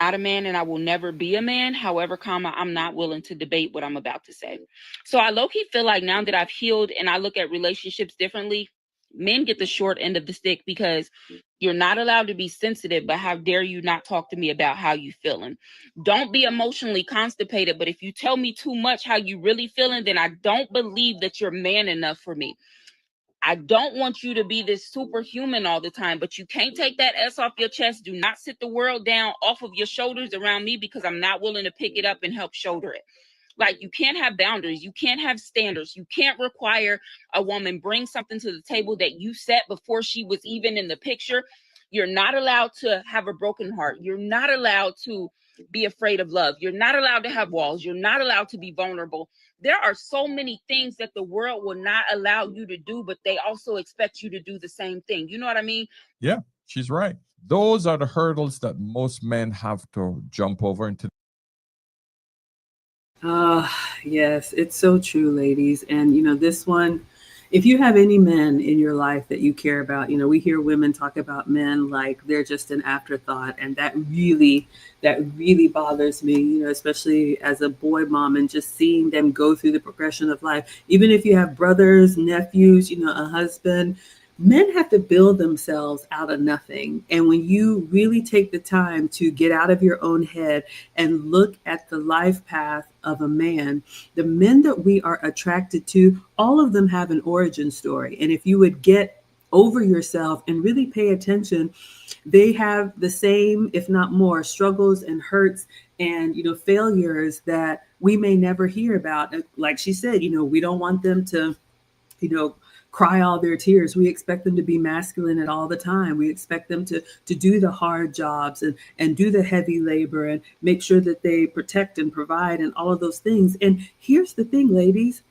Not a man and I will never be a man. However, I'm not willing to debate what I'm about to say. So I low-key feel like now that I've healed and I look at relationships differently, men get the short end of the stick because you're not allowed to be sensitive, but how dare you not talk to me about how you feeling? Don't be emotionally constipated, but if you tell me too much how you really feeling, then I don't believe that you're man enough for me. I don't want you to be this superhuman all the time, but you can't take that S off your chest. Do not sit the world down off of your shoulders around me because I'm not willing to pick it up and help shoulder it. Like, you can't have boundaries. You can't have standards. You can't require a woman bring something to the table that you set before she was even in the picture. You're not allowed to have a broken heart. You're not allowed to be afraid of love. You're not allowed to have walls. You're not allowed to be vulnerable. There are so many things that the world will not allow you to do, but they also expect you to do the same thing. You know what I mean? Yeah, she's right. Those are the hurdles that most men have to jump over into. Yes, it's so true, ladies. And this one, if you have any men in your life that you care about, we hear women talk about men like they're just an afterthought, and that really bothers me, especially as a boy mom, and just seeing them go through the progression of life. Even if you have brothers, nephews, a husband, men have to build themselves out of nothing. And when you really take the time to get out of your own head and look at the life path of a man, the men that we are attracted to, all of them have an origin story. And if you would get over yourself and really pay attention, they have the same, if not more, struggles and hurts and failures that we may never hear about. Like she said, we don't want them to cry all their tears. We expect them to be masculine at all the time. We expect them to do the hard jobs and do the heavy labor and make sure that they protect and provide and all of those things. And here's the thing, ladies,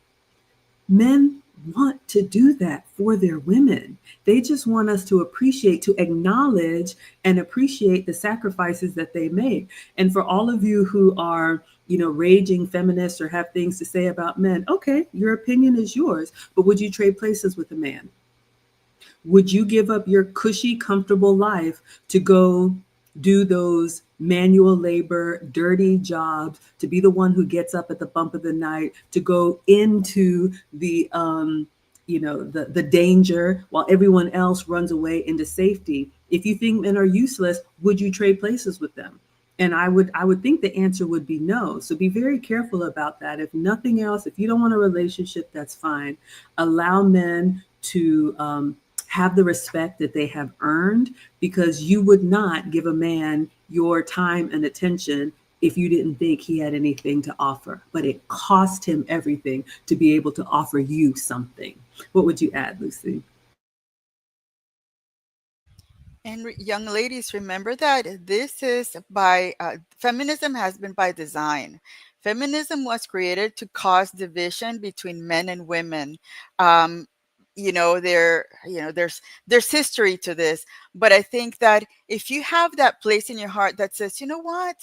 men want to do that for their women. They just want us to appreciate, to acknowledge and appreciate the sacrifices that they make. And for all of you who are, raging feminists or have things to say about men, okay, your opinion is yours, but would you trade places with a man? Would you give up your cushy, comfortable life to go do those manual labor, dirty jobs, to be the one who gets up at the bump of the night, to go into the danger while everyone else runs away into safety? If you think men are useless, would you trade places with them? And I would think the answer would be no. So be very careful about that. If nothing else, if you don't want a relationship, that's fine. Allow men to have the respect that they have earned, because you would not give a man your time and attention if you didn't think he had anything to offer. But it cost him everything to be able to offer you something. What would you add, Lucy? And young ladies, remember that this is by feminism has been by design. Feminism was created to cause division between men and women. Um, there's history to this, but I think that if you have that place in your heart that says, you know what,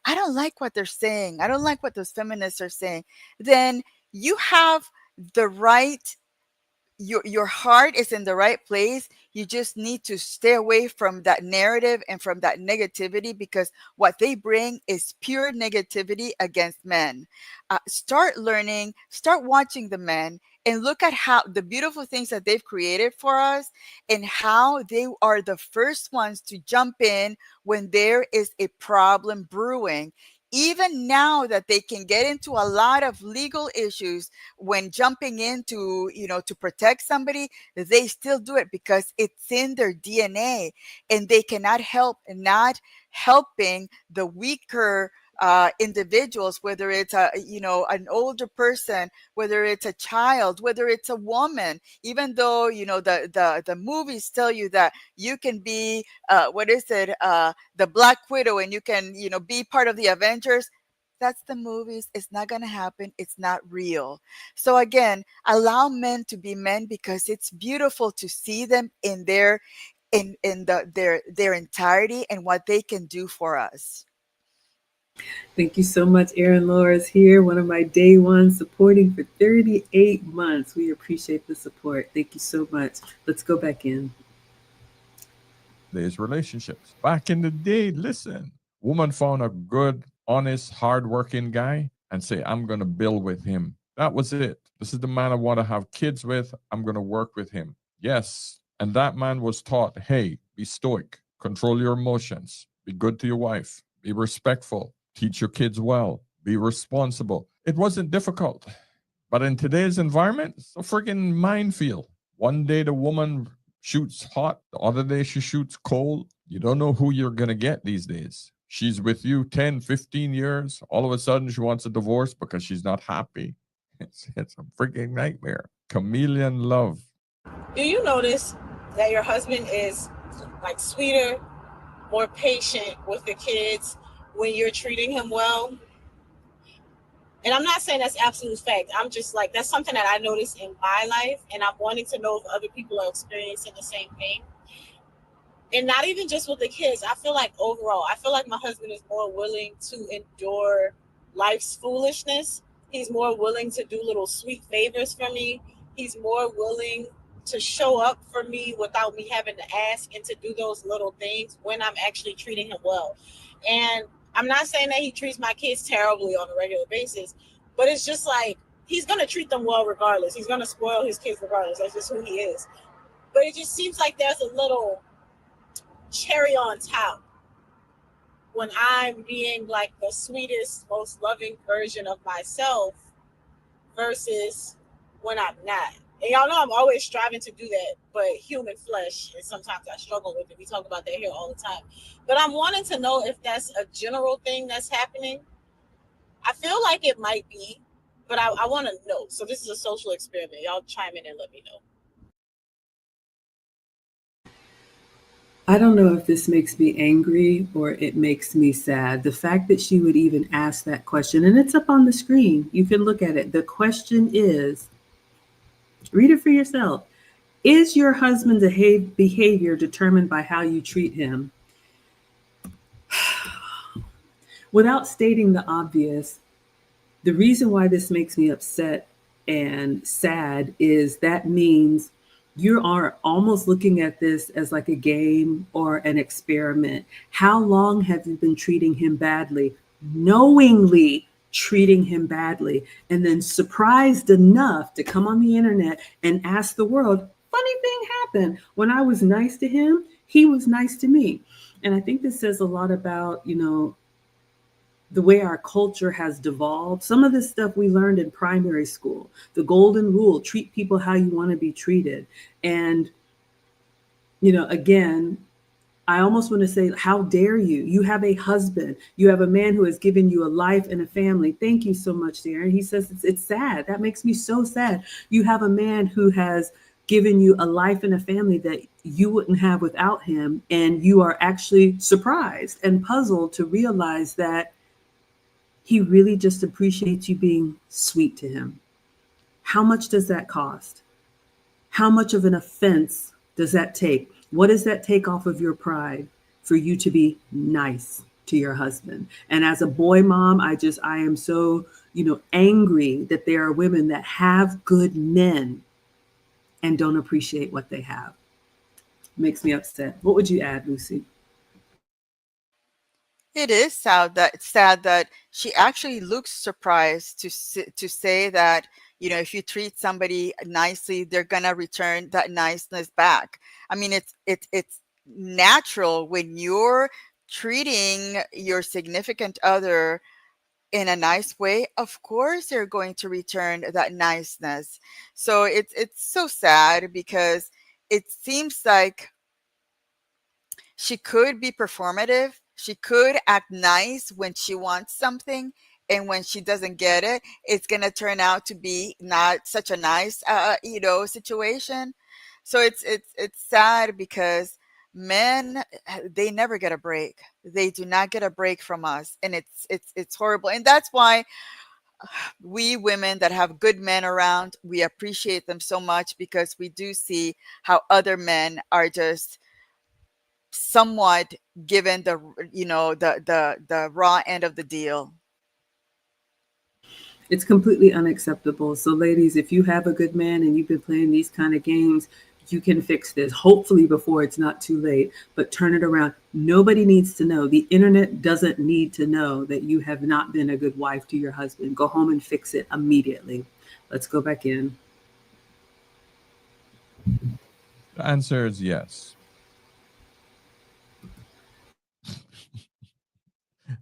I don't like what they're saying, I don't like what those feminists are saying, then you have the right, your heart is in the right place. You just need to stay away from that narrative and from that negativity, because what they bring is pure negativity against men. Start learning, start watching the men, and look at how the beautiful things that they've created for us, and how they are the first ones to jump in when there is a problem brewing. Even now that they can get into a lot of legal issues when jumping in to protect somebody, they still do it because it's in their DNA, and they cannot help not helping the weaker individuals, whether it's an older person, whether it's a child, whether it's a woman. Even though the movies tell you that you can be the Black Widow, and you can be part of the Avengers. That's the movies. It's not going to happen. It's not real. So again, allow men to be men, because it's beautiful to see them in their entirety and what they can do for us. Thank you so much. Erin Laura's here, one of my day ones, supporting for 38 months. We appreciate the support. Thank you so much. Let's go back in. There's relationships. Back in the day, listen, woman found a good, honest, hardworking guy and say, I'm going to build with him. That was it. This is the man I want to have kids with. I'm going to work with him. Yes. And that man was taught, hey, be stoic, control your emotions, be good to your wife, be respectful, teach your kids well, be responsible. It wasn't difficult. But in today's environment, it's a freaking minefield. One day the woman shoots hot, the other day she shoots cold. You don't know who you're going to get these days. She's with you 10, 15 years. All of a sudden, she wants a divorce because she's not happy. It's a freaking nightmare. Chameleon love. Do you notice that your husband is like sweeter, more patient with the kids when you're treating him well? And I'm not saying that's absolute fact. I'm just like, that's something that I noticed in my life, and I'm wanting to know if other people are experiencing the same thing. And not even just with the kids. I feel like overall, I feel like my husband is more willing to endure life's foolishness. He's more willing to do little sweet favors for me. He's more willing to show up for me without me having to ask, and to do those little things when I'm actually treating him well. And I'm not saying that he treats my kids terribly on a regular basis, but it's just like, he's going to treat them well regardless. He's going to spoil his kids regardless. That's just who he is. But it just seems like there's a little cherry on top when I'm being like the sweetest, most loving version of myself versus when I'm not. And y'all know I'm always striving to do that, but human flesh, and sometimes I struggle with it. We talk about that here all the time. But I'm wanting to know if that's a general thing that's happening. I feel like it might be, but I want to know. So this is a social experiment. Y'all chime in and let me know. I don't know if this makes me angry or it makes me sad. The fact that she would even ask that question, and it's up on the screen, you can look at it. The question is, Read it for yourself. Is your husband's behavior determined by how you treat him? Without stating the obvious, the reason why this makes me upset and sad is that means you are almost looking at this as like a game or an experiment. How long have you been treating him badly, knowingly treating him badly, and then surprised enough to come on the internet and ask the world, funny thing happened. When I was nice to him, he was nice to me. And I think this says a lot about, the way our culture has devolved. Some of this stuff we learned in primary school, the golden rule, treat people how you want to be treated. And, again, I almost want to say, how dare you? You have a husband. You have a man who has given you a life and a family. Thank you so much, Darren. He says it's sad. That makes me so sad. You have a man who has given you a life and a family that you wouldn't have without him. And you are actually surprised and puzzled to realize that he really just appreciates you being sweet to him. How much does that cost? How much of an offense does that take? What does that take off of your pride for you to be nice to your husband? And as a boy mom, I am so, angry that there are women that have good men and don't appreciate what they have. Makes me upset. What would you add, Lucy? It is sad that she actually looks surprised to say that, if you treat somebody nicely, they're gonna return that niceness back. I mean, it's natural when you're treating your significant other in a nice way. Of course, they're going to return that niceness. So it's so sad because it seems like she could be performative. She could act nice when she wants something, and when she doesn't get it, it's gonna turn out to be not such a nice, situation. So it's sad because men, they never get a break. They do not get a break from us, and it's horrible. And that's why we women that have good men around, we appreciate them so much, because we do see how other men are just somewhat given the raw end of the deal. It's completely unacceptable. So, ladies, if you have a good man and you've been playing these kind of games, you can fix this, hopefully before it's not too late, but turn it around. Nobody needs to know. The internet doesn't need to know that you have not been a good wife to your husband. Go home and fix it immediately. Let's go back in. The answer is yes.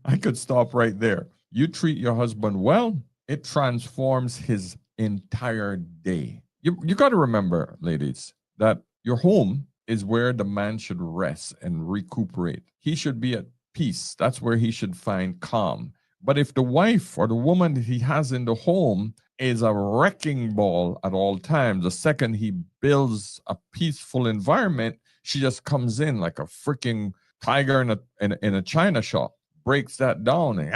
I could stop right there. You treat your husband well, it transforms his entire day. You got to remember, ladies, that your home is where the man should rest and recuperate. He should be at peace. That's where he should find calm. But if the wife or the woman that he has in the home is a wrecking ball at all times, the second he builds a peaceful environment, she just comes in like a freaking tiger in a china shop, breaks that down, and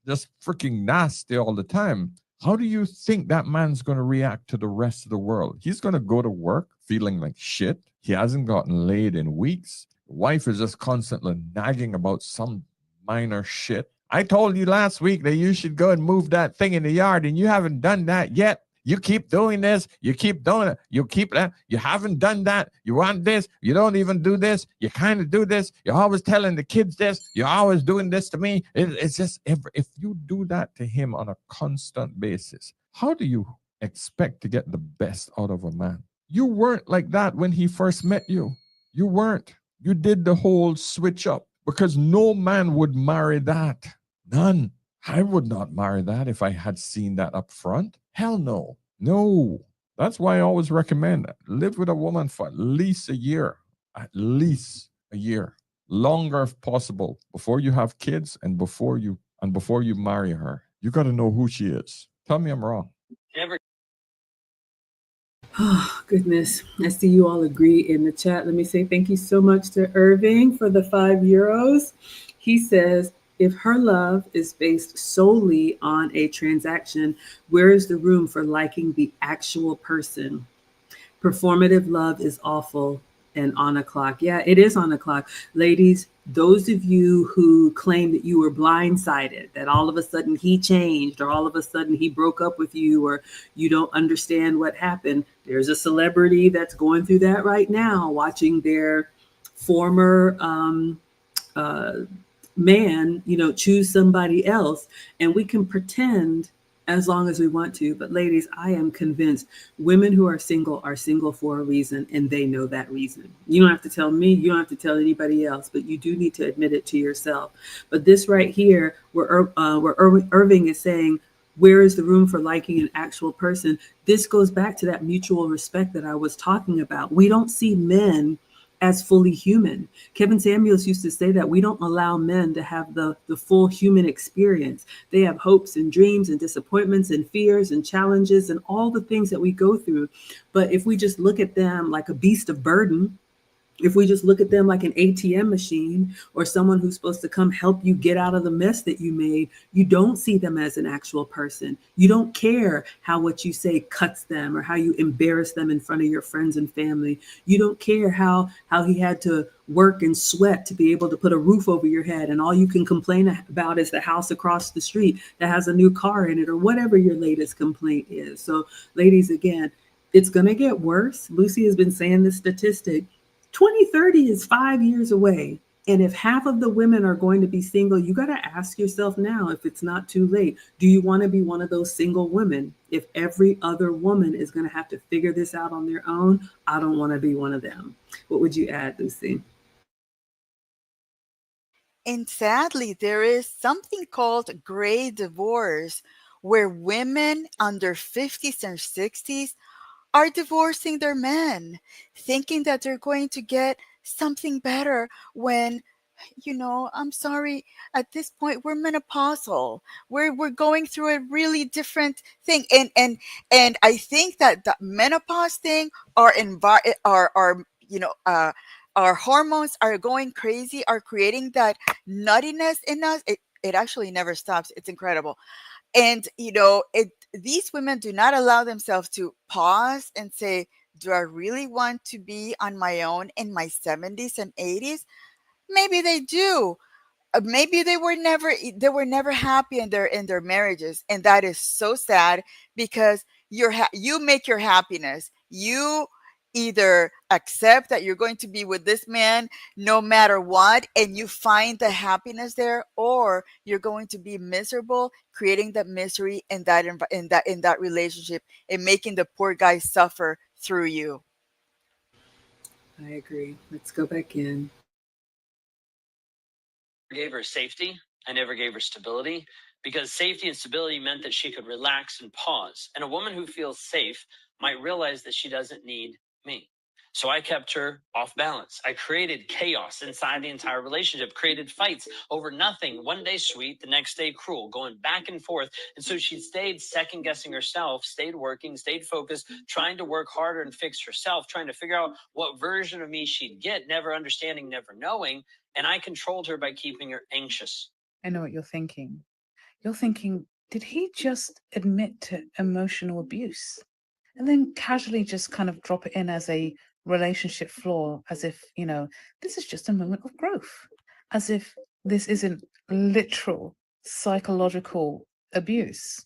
just freaking nasty all the time. How do you think that man's going to react to the rest of the world? He's going to go to work feeling like shit. He hasn't gotten laid in weeks. Wife is just constantly nagging about some minor shit. I told you last week that you should go and move that thing in the yard, and you haven't done that yet. You keep doing this. You keep doing it. You keep that. You haven't done that. You want this. You don't even do this. You kind of do this. You're always telling the kids this. You're always doing this to me. It's just, if you do that to him on a constant basis, how do you expect to get the best out of a man? You weren't like that when he first met you. You weren't. You did the whole switch up, because no man would marry that. None. I would not marry that if I had seen that up front. Hell no. No. That's why I always recommend live with a woman for at least a year. At least a year. Longer if possible, before you have kids and before you marry her. You got to know who she is. Tell me I'm wrong. Oh, goodness. I see you all agree in the chat. Let me say thank you so much to Irving for the €5. He says, If her love is based solely on a transaction, where is the room for liking the actual person? Performative love is awful and on a clock. Yeah, it is on a clock. Ladies, those of you who claim that you were blindsided, that all of a sudden he changed, or all of a sudden he broke up with you, or you don't understand what happened, there's a celebrity that's going through that right now, watching their former uh, man, choose somebody else. And we can pretend as long as we want to. But ladies, I am convinced women who are single for a reason, and they know that reason. You don't have to tell me, you don't have to tell anybody else, but you do need to admit it to yourself. But this right here, where Irving is saying, where is the room for liking an actual person? This goes back to that mutual respect that I was talking about. We don't see men as fully human. Kevin Samuels used to say that we don't allow men to have the full human experience. They have hopes and dreams and disappointments and fears and challenges and all the things that we go through. But if we just look at them like a beast of burden, if we just look at them like an ATM machine or someone who's supposed to come help you get out of the mess that you made, you don't see them as an actual person. You don't care how what you say cuts them or how you embarrass them in front of your friends and family. You don't care how he had to work and sweat to be able to put a roof over your head, and all you can complain about is the house across the street that has a new car in it, or whatever your latest complaint is. So ladies, again, it's going to get worse. Lucy has been saying this statistic. 2030 is 5 years away. And if half of the women are going to be single, you got to ask yourself now, if it's not too late, do you want to be one of those single women? If every other woman is going to have to figure this out on their own, I don't want to be one of them. What would you add, Lucy? And sadly, there is something called gray divorce, where women under 50s and 60s are divorcing their men, thinking that they're going to get something better when, I'm sorry, at this point we're menopausal. We're going through a really different thing. And I think that the menopause thing, our hormones are going crazy, are creating that nuttiness in us. It actually never stops. It's incredible. And these women do not allow themselves to pause and say, do I really want to be on my own in my 70s and 80s? Maybe they do. Maybe they were never happy in their marriages, and that is so sad, because you make your happiness. You either accept that you're going to be with this man no matter what, and you find the happiness there, or you're going to be miserable, creating that misery in that relationship, and making the poor guy suffer through you. I agree. Let's go back in. Gave her safety. I never gave her stability, because safety and stability meant that she could relax and pause. And a woman who feels safe might realize that she doesn't need me. So I kept her off balance. I created chaos inside the entire relationship, created fights over nothing. One day sweet, the next day cruel, going back and forth. And so she stayed second guessing herself, stayed working, stayed focused, trying to work harder and fix herself, trying to figure out what version of me she'd get, never understanding, never knowing. And I controlled her by keeping her anxious. I know what you're thinking. You're thinking, did he just admit to emotional abuse? And then casually just kind of drop it in as a relationship flaw, as if, this is just a moment of growth, as if this isn't literal psychological abuse.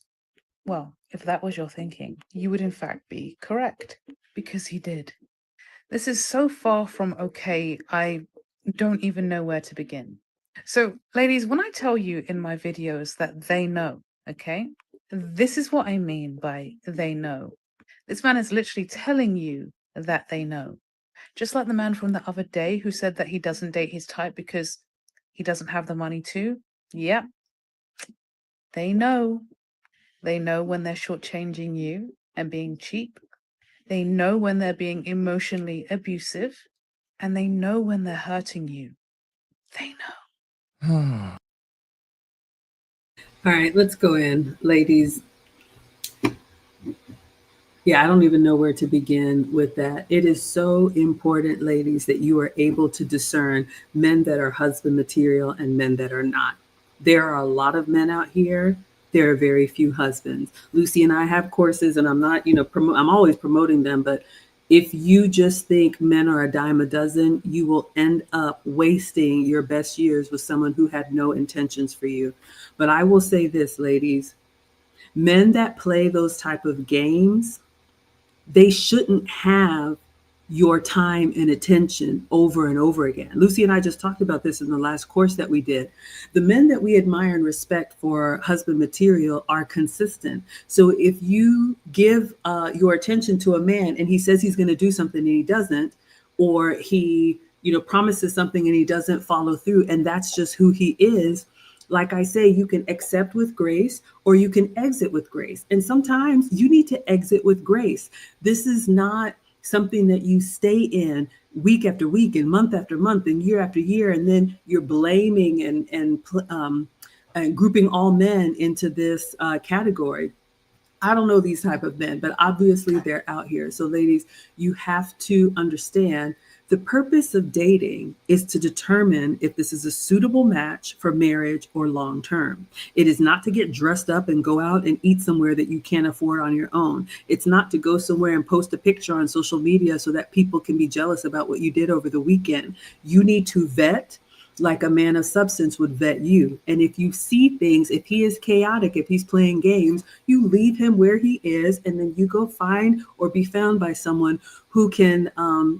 Well, if that was your thinking, you would in fact be correct, because he did. This is so far from okay, I don't even know where to begin. So, ladies, when I tell you in my videos that they know, okay, this is what I mean by they know. This man is literally telling you that they know. Just like the man from the other day who said that he doesn't date his type because he doesn't have the money to. Yep. They know. They know when they're shortchanging you and being cheap. They know when they're being emotionally abusive. And they know when they're hurting you. They know. All right, let's go in, ladies. Yeah, I don't even know where to begin with that. It is so important, ladies, that you are able to discern men that are husband material and men that are not. There are a lot of men out here. There are very few husbands. Lucy and I have courses, and I'm not, I'm always promoting them, but if you just think men are a dime a dozen, you will end up wasting your best years with someone who had no intentions for you. But I will say this, ladies, men that play those type of games, they shouldn't have your time and attention over and over again. Lucy and I just talked about this in the last course that we did. The men that we admire and respect for husband material are consistent. So if you give your attention to a man and he says he's going to do something and he doesn't, or he promises something and he doesn't follow through, and that's just who he is, like I say, you can accept with grace or you can exit with grace. And sometimes you need to exit with grace. This is not something that you stay in week after week and month after month and year after year, and then you're blaming and grouping all men into this category. I don't know these type of men, but obviously they're out here. So ladies, you have to understand the purpose of dating is to determine if this is a suitable match for marriage or long term. It is not to get dressed up and go out and eat somewhere that you can't afford on your own. It's not to go somewhere and post a picture on social media so that people can be jealous about what you did over the weekend. You need to vet like a man of substance would vet you. And if you see things, if he is chaotic, if he's playing games, you leave him where he is, and then you go find or be found by someone who can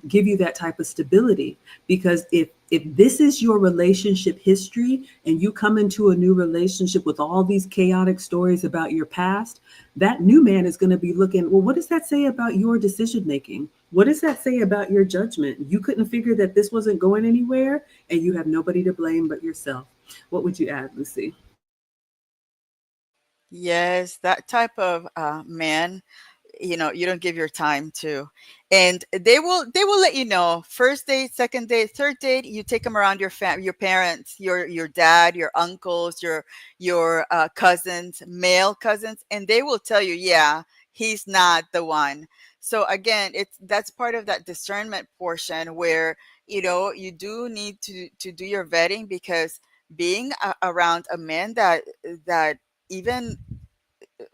give you that type of stability. Because if this is your relationship history and you come into a new relationship with all these chaotic stories about your past, that new man is going to be looking, well, what does that say about your decision making? What does that say about your judgment? You couldn't figure that this wasn't going anywhere and you have nobody to blame but yourself. What would you add, Lucy? Yes, that type of man, you don't give your time to, and they will let you know, first date, second date, third date, you take them around your parents, your dad, your uncles, your cousins, male cousins, and they will tell you, yeah, he's not the one. So again, that's part of that discernment portion where you do need to do your vetting, because being around a man that even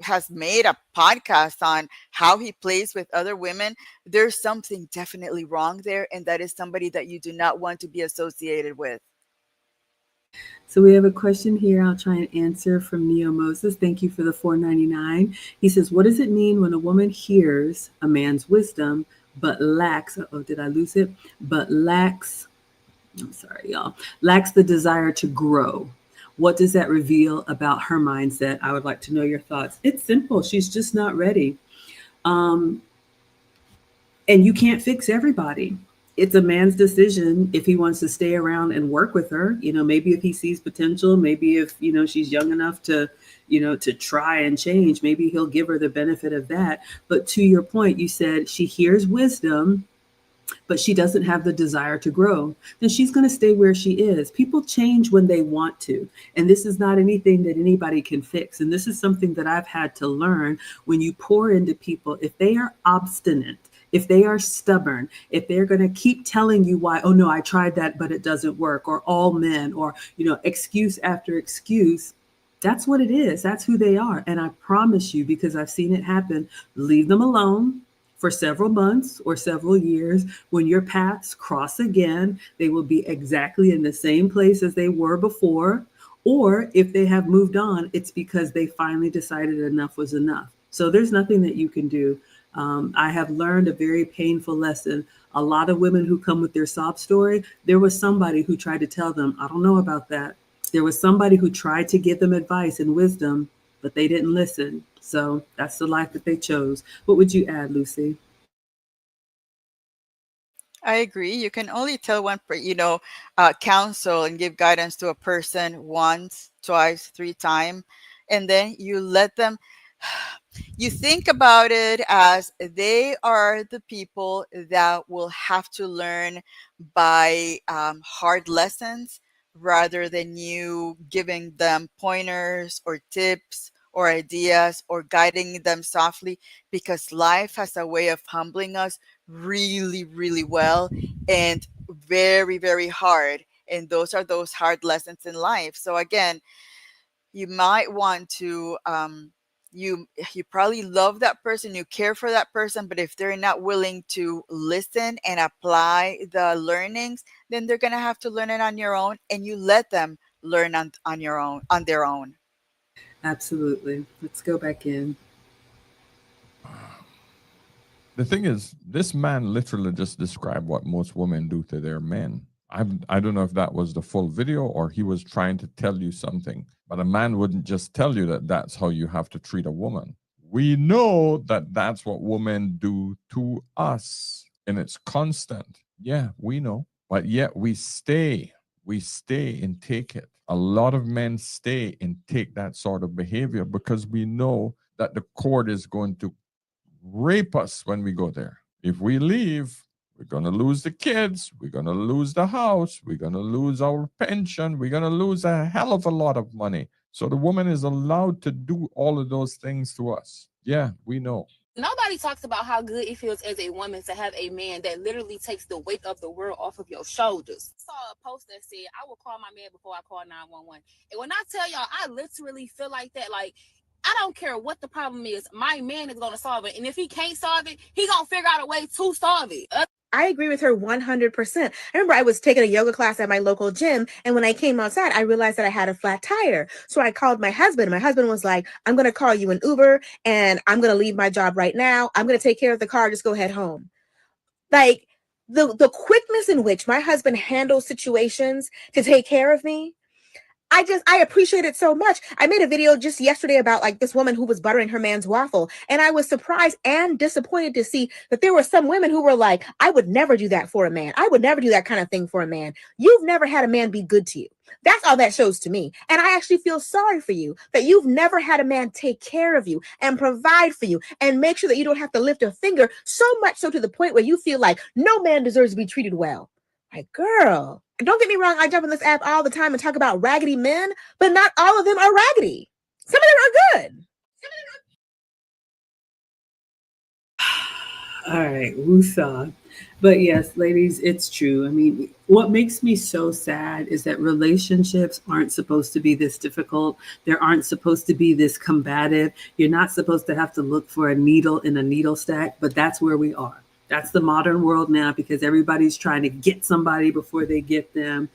has made a podcast on how he plays with other women, there's something definitely wrong there. And that is somebody that you do not want to be associated with. So we have a question here. I'll try and answer from Neo Moses. Thank you for the 4.99. He says, "What does it mean when a woman hears a man's wisdom but lacks? Oh, did I lose it? But lacks. I'm sorry, y'all. Lacks the desire to grow. What does that reveal about her mindset? I would like to know your thoughts." It's simple. She's just not ready. Um, and you can't fix everybody. It's a man's decision if he wants to stay around and work with her. Maybe if he sees potential, maybe if she's young enough to try and change, maybe he'll give her the benefit of that. But to your point, you said she hears wisdom but she doesn't have the desire to grow, then she's going to stay where she is. People change when they want to. And this is not anything that anybody can fix. And this is something that I've had to learn. When you pour into people, if they are obstinate, if they are stubborn, if they're going to keep telling you why, oh no, I tried that, but it doesn't work, or all men, or, excuse after excuse, that's what it is. That's who they are. And I promise you, because I've seen it happen, leave them alone for several months or several years. When your paths cross again, they will be exactly in the same place as they were before. Or if they have moved on, it's because they finally decided enough was enough. So there's nothing that you can do. I have learned a very painful lesson. A lot of women who come with their sob story, there was somebody who tried to tell them, I don't know about that. There was somebody who tried to give them advice and wisdom, but they didn't listen. So that's the life that they chose. What would you add, Lucy? I agree. You can only tell counsel and give guidance to a person once, twice, three times, and then you let them. You think about it as they are the people that will have to learn by hard lessons, rather than you giving them pointers or tips or ideas or guiding them softly, because life has a way of humbling us really, really well, and very, very hard. And those are those hard lessons in life. So again, you might want to you probably love that person, you care for that person, but if they're not willing to listen and apply the learnings, then they're going to have to learn it on your own, and you let them learn on your own, on their own. Absolutely. Let's go back in. The thing is, this man literally just described what most women do to their men. I don't know if that was the full video or he was trying to tell you something, but a man wouldn't just tell you that that's how you have to treat a woman. We know that that's what women do to us, and it's constant. Yeah, we know, but yet we stay and take it. A lot of men stay and take that sort of behavior because we know that the court is going to rape us when we go there. If we leave, we're going to lose the kids, we're going to lose the house, we're going to lose our pension, we're going to lose a hell of a lot of money. So the woman is allowed to do all of those things to us. Yeah, we know. Nobody talks about how good it feels as a woman to have a man that literally takes the weight of the world off of your shoulders. I saw a post that said, I will call my man before I call 911. And when I tell y'all, I literally feel like that. Like, I don't care what the problem is. My man is going to solve it. And if he can't solve it, he going to figure out a way to solve it. I agree with her 100%. I remember I was taking a yoga class at my local gym, and when I came outside, I realized that I had a flat tire. So I called my husband. My husband was like, I'm going to call you an Uber, and I'm going to leave my job right now. I'm going to take care of the car. Just go head home. Like, the quickness in which my husband handles situations to take care of me, I appreciate it so much. I made a video just yesterday about like this woman who was buttering her man's waffle. And I was surprised and disappointed to see that there were some women who were like, I would never do that for a man. I would never do that kind of thing for a man. You've never had a man be good to you. That's all that shows to me. And I actually feel sorry for you that you've never had a man take care of you and provide for you and make sure that you don't have to lift a finger, so much so to the point where you feel like no man deserves to be treated well. Like, girl, don't get me wrong. I jump on this app all the time and talk about raggedy men, but not all of them are raggedy. Some of them are good. All right, woosah. But yes, ladies, it's true. I mean, what makes me so sad is that relationships aren't supposed to be this difficult. They aren't supposed to be this combative. You're not supposed to have to look for a needle in a needle stack, but that's where we are. That's the modern world now because everybody's trying to get somebody before they get them.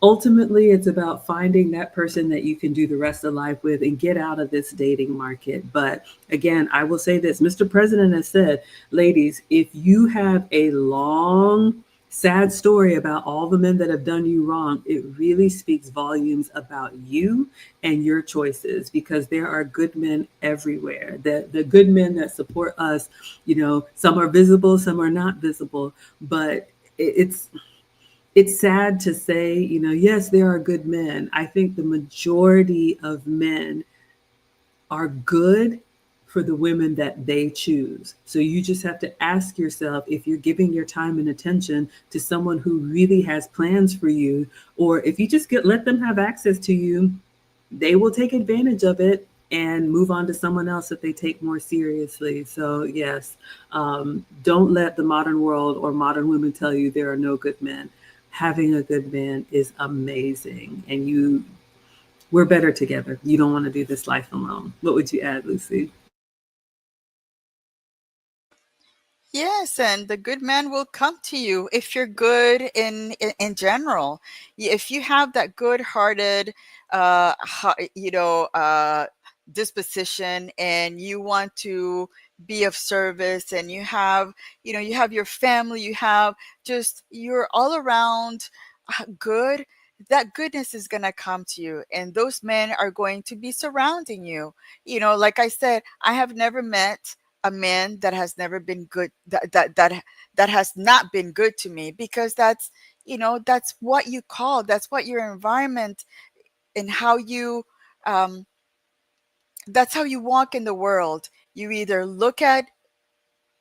Ultimately, it's about finding that person that you can do the rest of life with and get out of this dating market. But again, I will say this: Mr. President has said, ladies, if you have a long, sad story about all the men that have done you wrong, it really speaks volumes about you and your choices because there are good men everywhere. The good men that support us, some are visible, some are not visible, but it's sad to say, yes, there are good men. I think the majority of men are good for the women that they choose. So you just have to ask yourself if you're giving your time and attention to someone who really has plans for you, or if you just let them have access to you, they will take advantage of it and move on to someone else that they take more seriously. So yes, don't let the modern world or modern women tell you there are no good men. Having a good man is amazing, and we're better together. You don't want to do this life alone. What would you add, Lucy? Yes, and the good man will come to you if you're good in general. If you have that good-hearted, disposition, and you want to be of service, and you have your family, you have just you're all around good. That goodness is gonna come to you, and those men are going to be surrounding you. Like I said, I have never met a man that has never been good, that has not been good to me, because that's what you call, that's what your environment, and how you um that's how you walk in the world. You either look at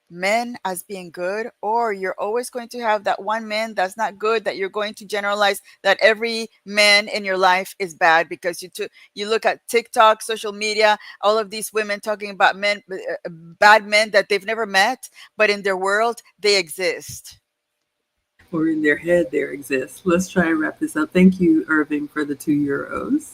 men as being good, or you're always going to have that one man that's not good, that you're going to generalize that every man in your life is bad, because you look at TikTok, social media, all of these women talking about men, bad men that they've never met, but in their world they exist. Or in their head there exists. Let's try and wrap this up. Thank you, Irving, for the €2.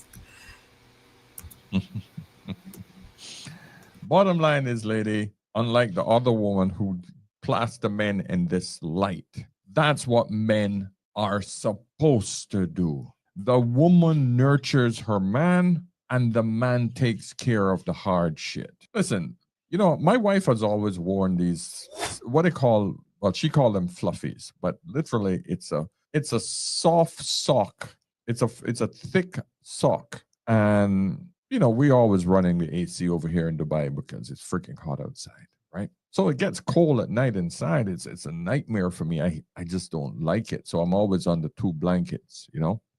Bottom line is, lady, unlike the other woman who plaster men in this light, that's what men are supposed to do. The woman nurtures her man, and the man takes care of the hard shit. Listen, my wife has always worn these, what they call, well, she called them fluffies, but literally it's a soft sock. It's a thick sock. And we always running the AC over here in Dubai because it's freaking hot outside, right? So it gets cold at night inside. It's a nightmare for me. I just don't like it. So I'm always on the two blankets.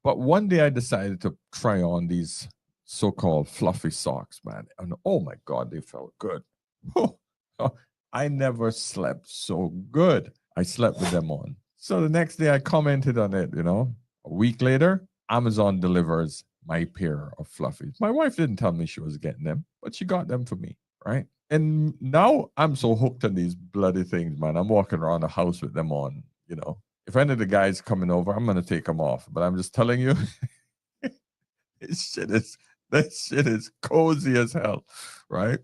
But one day I decided to try on these so-called fluffy socks, man. And oh my God, they felt good. I never slept so good. I slept with them on. So the next day I commented on it, A week later, Amazon delivers my pair of fluffies. My wife didn't tell me she was getting them, but she got them for me, right? And now I'm so hooked on these bloody things, man. I'm walking around the house with them on. If any of the guys coming over, I'm gonna take them off. But I'm just telling you, that shit is cozy as hell, right?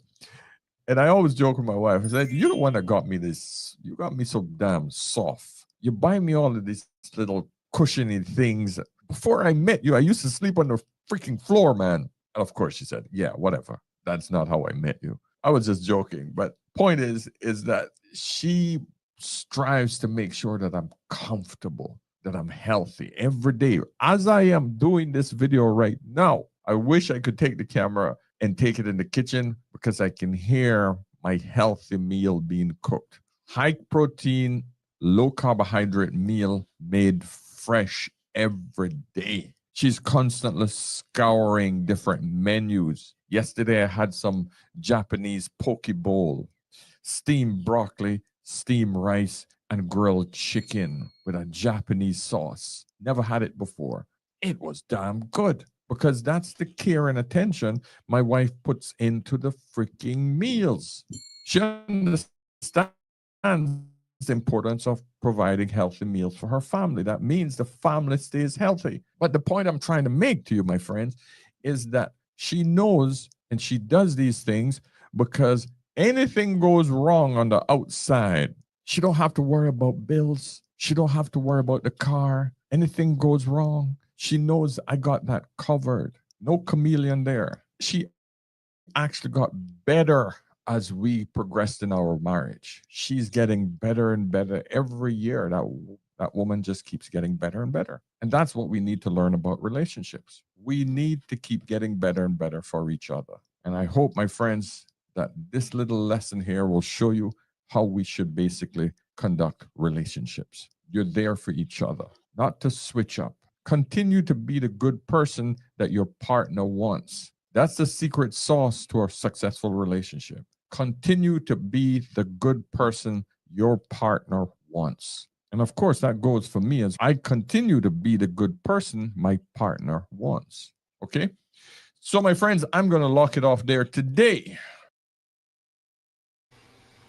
And I always joke with my wife. I said, "You're the one that got me this. You got me so damn soft. You buy me all of these little cushiony things. Before I met you, I used to sleep on the freaking floor, man." And of course, she said, "Yeah, whatever. That's not how I met you." I was just joking. But point is that she strives to make sure that I'm comfortable, that I'm healthy every day. As I am doing this video right now, I wish I could take the camera and take it in the kitchen because I can hear my healthy meal being cooked. High protein, low carbohydrate meal made fresh every day. She's constantly scouring different menus. Yesterday, I had some Japanese poke bowl, steamed broccoli, steamed rice, and grilled chicken with a Japanese sauce. Never had it before. It was damn good because that's the care and attention my wife puts into the freaking meals. She understands the importance of providing healthy meals for her family. That means the family stays healthy. But the point I'm trying to make to you, my friends, is that she knows and she does these things because anything goes wrong on the outside, she don't have to worry about bills. She don't have to worry about the car. Anything goes wrong, she knows I got that covered. No chameleon there. She actually got better as we progressed in our marriage. She's getting better and better every year. That woman just keeps getting better and better. And that's what we need to learn about relationships. We need to keep getting better and better for each other. And I hope, my friends, that this little lesson here will show you how we should basically conduct relationships. You're there for each other, not to switch up. Continue to be the good person that your partner wants. That's the secret sauce to a successful relationship. Continue to be the good person your partner wants. And of course, that goes for me as I continue to be the good person my partner wants. Okay? So, my friends, I'm going to lock it off there today.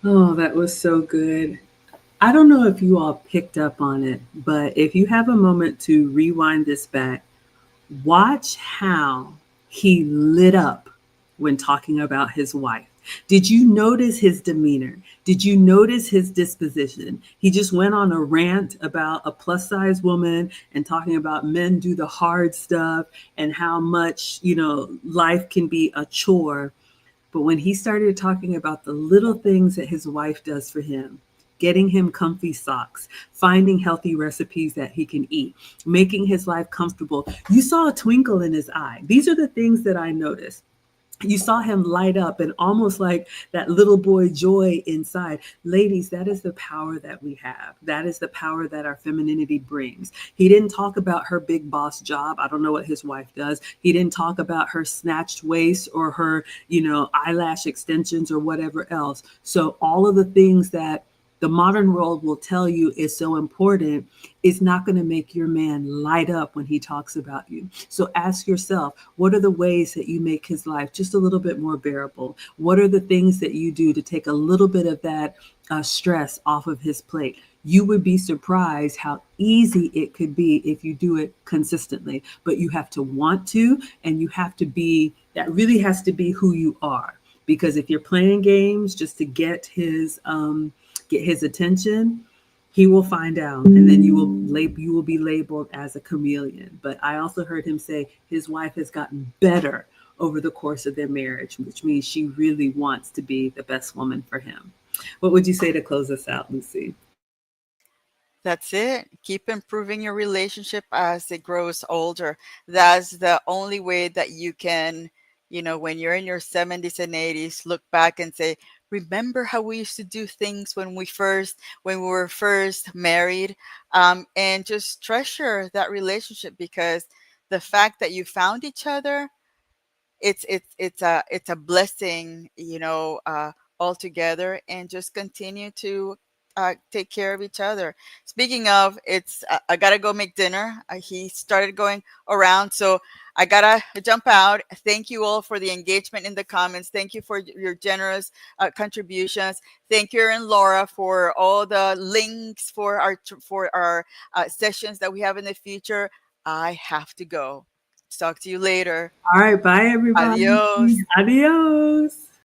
Oh, that was so good. I don't know if you all picked up on it, but if you have a moment to rewind this back, watch how he lit up when talking about his wife. Did you notice his demeanor? Did you notice his disposition? He just went on a rant about a plus size woman and talking about men do the hard stuff and how much, life can be a chore. But when he started talking about the little things that his wife does for him, getting him comfy socks, finding healthy recipes that he can eat, making his life comfortable, you saw a twinkle in his eye. These are the things that I noticed. You saw him light up and almost like that little boy joy inside. Ladies, that is the power that we have. That is the power that our femininity brings. He didn't talk about her big boss job. I don't know what his wife does. He didn't talk about her snatched waist or her, eyelash extensions or whatever else. So all of the things that the modern world will tell you is so important is not going to make your man light up when he talks about you. So ask yourself, what are the ways that you make his life just a little bit more bearable? What are the things that you do to take a little bit of that stress off of his plate? You would be surprised how easy it could be if you do it consistently. But you have to want to, and you have to be That really has to be who you are. Because if you're playing games just to get his attention, he will find out, and then you will be labeled as a chameleon. But I also heard him say his wife has gotten better over the course of their marriage, which means she really wants to be the best woman for him. What would you say to close us out, Lucy? That's it. Keep improving your relationship as it grows older. That's the only way that you can, when you're in your 70s and 80s, look back and say, remember how we used to do things when we were first married, and just treasure that relationship, because the fact that you found each other, it's a blessing, altogether, and just continue to take care of each other. Speaking of, I gotta go make dinner. He started going around, so I gotta jump out. Thank you all for the engagement in the comments. Thank you for your generous contributions. Thank you, and Laura, for all the links for our sessions that we have in the future. I have to go. Talk to you later. All right, bye everybody. Adios. Adios.